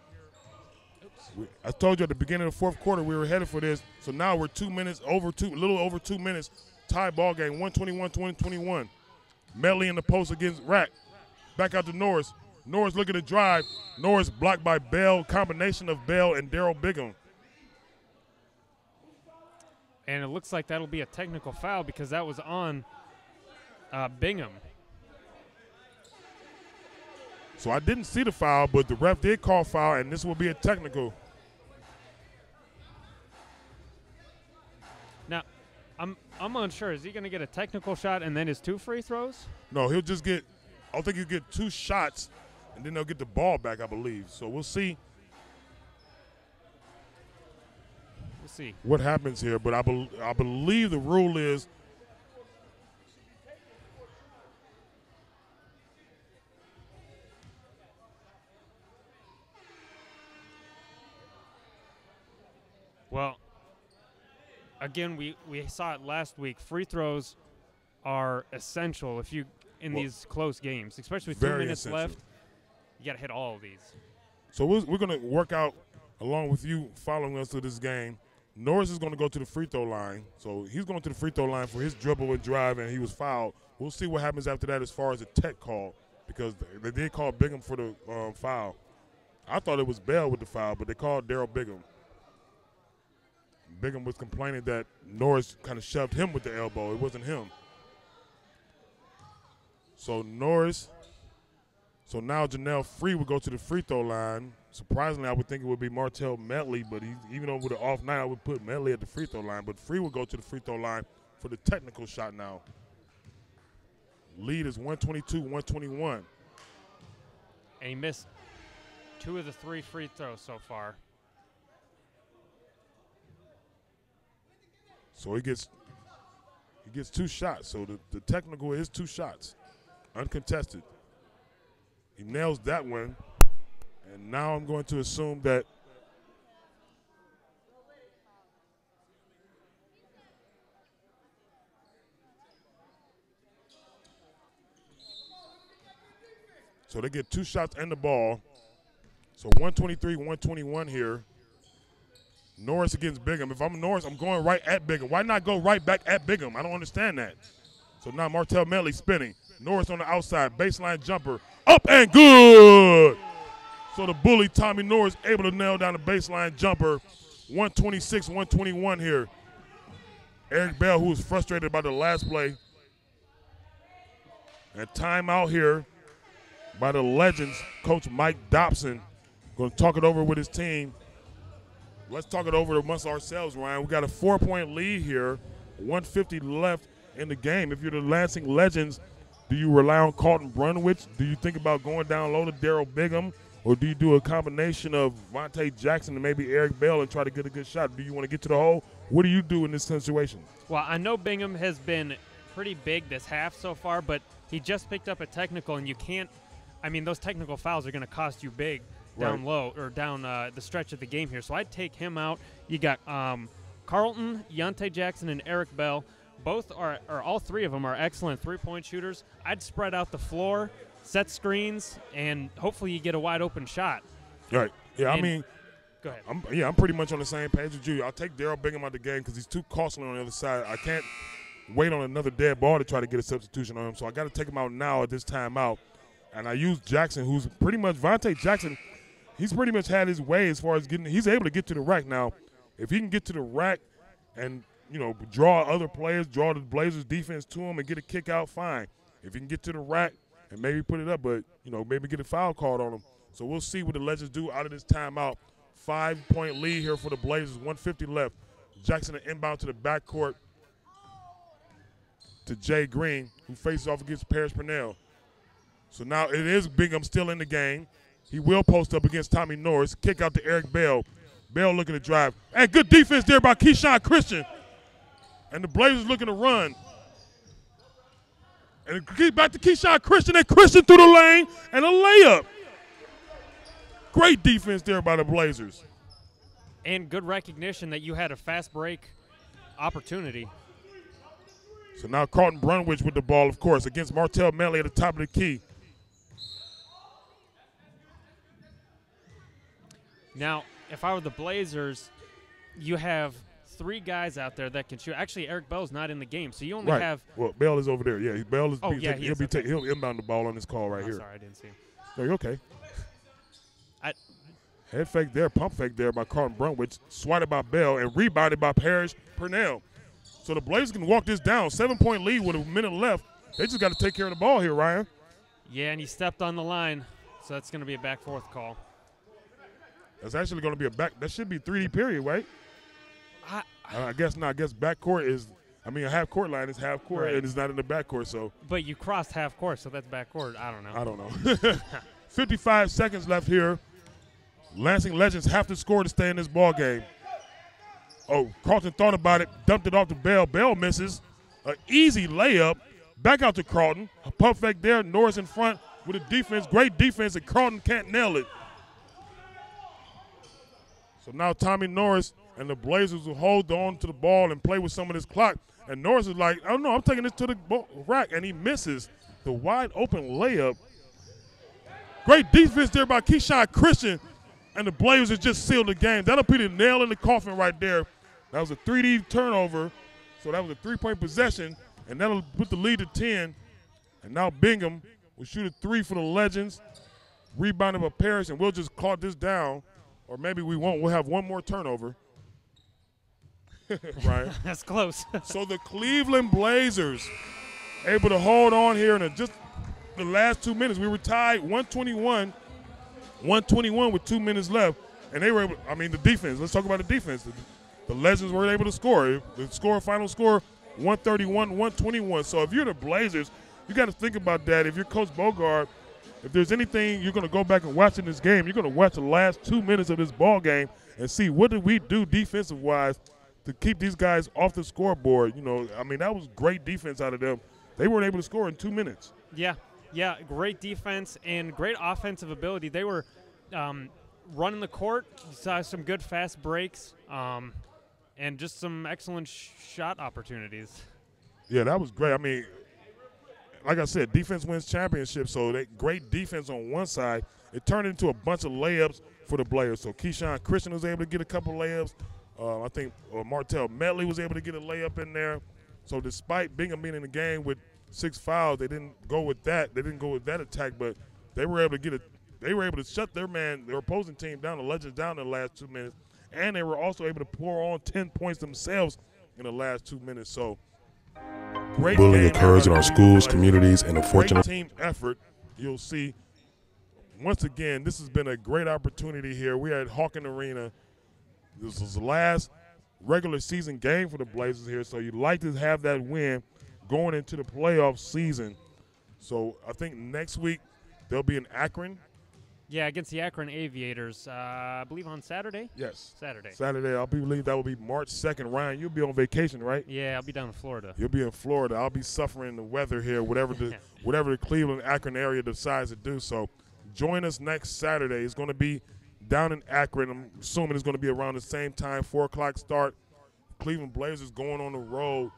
I told you at the beginning of the fourth quarter we were headed for this. So now we're a little over 2 minutes. Tie ball game, 121-21. Medley in the post against Rack. Back out to Norris. Norris looking to drive. Norris blocked by Bell, combination of Bell and Daryl Bingham. And it looks like that'll be a technical foul because that was on Bingham. So I didn't see the foul, but the ref did call foul, and this will be a technical. Now, I'm unsure. Is he going to get a technical shot and then his 2 free throws? No, he'll just get – I think he'll get 2 shots, and then they'll get the ball back, I believe. So we'll see. We'll see what happens here, but I believe the rule is well, again, we saw it last week. Free throws are essential in these close games, especially with 2 minutes left. You got to hit all of these. So we're going to work out along with you following us to this game. Norris is going to go to the free throw line. So he's going to the free throw line for his dribble and drive, and he was fouled. We'll see what happens after that as far as the tech call, because they did call Bigham for the foul. I thought it was Bell with the foul, but they called Daryl Bigham. Bigham was complaining that Norris kind of shoved him with the elbow. It wasn't him. So Norris, so now Janelle Free would go to the free throw line. Surprisingly, I would think it would be Martell Medley, but even though with an off night, I would put Medley at the free throw line. But Free would go to the free throw line for the technical shot now. Lead is 122-121. And he missed 2 of the 3 free throws so far. So he gets 2 shots. So the technical is 2 shots, uncontested. He nails that one. And now I'm going to assume that so they get 2 shots and the ball. So 123-121 here. Norris against Bigham. If I'm Norris, I'm going right at Bigham. Why not go right back at Bigham? I don't understand that. So now Martell Medley spinning. Norris on the outside, baseline jumper, up and good. So the bully, Tommy Norris, able to nail down the baseline jumper. 126-121 here. Eric Bell, who was frustrated by the last play. And timeout here by the Legends, Coach Mike Dobson. Going to talk it over with his team. Let's talk it over amongst ourselves, Ryan. We got a 4-point lead here, 150 left in the game. If you're the Lansing Legends, do you rely on Carlton Brunwich? Do you think about going down low to Daryl Bigham? Or do you do a combination of Vontae Jackson and maybe Eric Bell and try to get a good shot? Do you want to get to the hole? What do you do in this situation? Well, I know Bingham has been pretty big this half so far, but he just picked up a technical, and you can't – I mean, those technical fouls are going to cost you big down low or down the stretch of the game here. So I'd take him out. You got Carlton, Vontae Jackson, and Eric Bell. Both are – or all 3 of them are excellent three-point shooters. I'd spread out the floor, set screens, and hopefully you get a wide-open shot. Right. Yeah, I mean – go ahead. I'm pretty much on the same page with you. I'll take Daryl Bigham out of the game because he's too costly on the other side. I can't wait on another dead ball to try to get a substitution on him, so I got to take him out now at this time out. And I use Jackson, who's pretty much – Vontae Jackson, he's pretty much had his way as far as getting – he's able to get to the rack now. If he can get to the rack and, you know, draw other players, draw the Blazers defense to him and get a kick out, fine. If he can get to the rack and maybe put it up, but, you know, maybe get a foul called on him. So we'll see what the Legends do out of this timeout. 5-point lead here for the Blazers, 150 left. Jackson inbound to the backcourt to Jay Green, who faces off against Parrish Purnell. So now it is Bingham still in the game. He will post up against Tommy Norris. Kick out to Eric Bell. Bell looking to drive. And good defense there by Keyshawn Christian. And the Blazers looking to run. And back to Keyshawn Christian, and Christian through the lane, and a layup. Great defense there by the Blazers. And good recognition that you had a fast break opportunity. So now Carlton Brunwich with the ball, of course, against Martell Medley at the top of the key. Now, if I were the Blazers, you have 3 guys out there that can shoot. Actually, Eric Bell's not in the game, so you only have. Well, Bell is over there. Yeah, Bell is. Oh, yeah, he'll inbound the ball on this call right here. Sorry, I didn't see him. No, you're okay. Head fake there, pump fake there by Carlton Brunwich, swatted by Bell and rebounded by Parrish Purnell. So the Blazers can walk this down. 7-point lead with a minute left. They just got to take care of the ball here, Ryan. Yeah, and he stepped on the line, so that's going to be a back fourth call. That's actually going to be a back. That should be 3D period, right? I guess not. I guess backcourt is. I mean, a half court line is half court, and it's not in the backcourt. So. But you crossed half court, so that's backcourt. I don't know. I don't know. 55 seconds left here. Lansing Legends have to score to stay in this ball game. Oh, Carlton thought about it, dumped it off to Bell. Bell misses. An easy layup. Back out to Carlton. A pump fake there. Norris in front with a defense. Great defense, and Carlton can't nail it. So now Tommy Norris and the Blazers will hold on to the ball and play with some of this clock. And Norris is like, oh, no, I'm taking this to the rack. And he misses the wide open layup. Great defense there by Keyshawn Christian. and the Blazers just sealed the game. That'll be the nail in the coffin right there. That was a 3D turnover, so that was a 3-point possession, and that'll put the lead to 10. And now Bingham will shoot a 3 for the Legends, rebounded by Parrish, and we'll just clock this down, or maybe we won't. We'll have one more turnover. Right. That's close. So the Cleveland Blazers able to hold on here in just the last 2 minutes. We were tied 121 with 2 minutes left, and they were able. I mean, the defense. Let's talk about the defense. The Legends were able to score. The final score, 131-121. So if you're the Blazers, you got to think about that. If you're Coach Bogart, if there's anything you're going to go back and watch in this game, you're going to watch the last 2 minutes of this ball game and see what did we do defensive-wise to keep these guys off the scoreboard. You know, I mean, that was great defense out of them. They weren't able to score in 2 minutes. Yeah, great defense and great offensive ability. They were running the court, saw some good fast breaks, and just some excellent shot opportunities. Yeah, that was great. I mean, like I said, defense wins championships, so great defense on one side. It turned into a bunch of layups for the Blazers. So Keyshawn Christian was able to get a couple layups. I think Martell Medley was able to get a layup in there. So despite Bingham being in the game with 6 fouls, they didn't go with that. They didn't go with that attack, but they were able to get it. They were able to shut their opposing team down, the Legends down in the last 2 minutes, and they were also able to pour on 10 points themselves in the last 2 minutes. So great bullying game occurs in our schools, communities, and unfortunately, team effort. You'll see. Once again, this has been a great opportunity here. We are at Hawken Arena. This was the last regular season game for the Blazers here, so you'd like to have that win going into the playoff season. So I think next week they'll be in Akron. Yeah, against the Akron Aviators, I believe on Saturday? Yes. Saturday. I believe that will be March 2nd. Ryan, you'll be on vacation, right? Yeah, I'll be down in Florida. You'll be in Florida. I'll be suffering the weather here, whatever the Cleveland, Akron area decides to do. So join us next Saturday. It's going to be down in Akron. I'm assuming it's going to be around the same time, 4 o'clock start. Cleveland Blazers going on the road.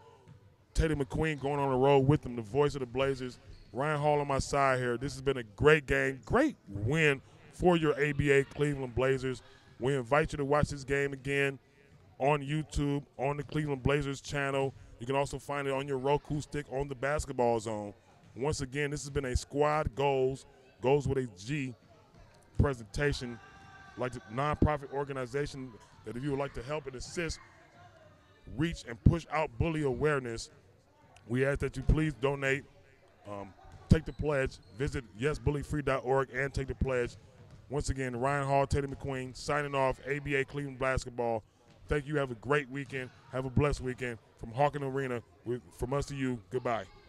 Teddy McQueen going on the road with them, the voice of the Blazers. Ryan Hall on my side here. This has been a great game, great win for your ABA Cleveland Blazers. We invite you to watch this game again on YouTube, on the Cleveland Blazers channel. You can also find it on your Roku stick on the Basketball Zone. Once again, this has been a Squad Goals with a G presentation, like the nonprofit organization that if you would like to help and assist, reach and push out bully awareness, we ask that you please donate. Take the pledge. Visit yesbullyfree.org and take the pledge. Once again, Ryan Hall, Teddy McQueen, signing off, ABA Cleveland Basketball. Thank you. Have a great weekend. Have a blessed weekend. From Hawken Arena, from us to you, goodbye.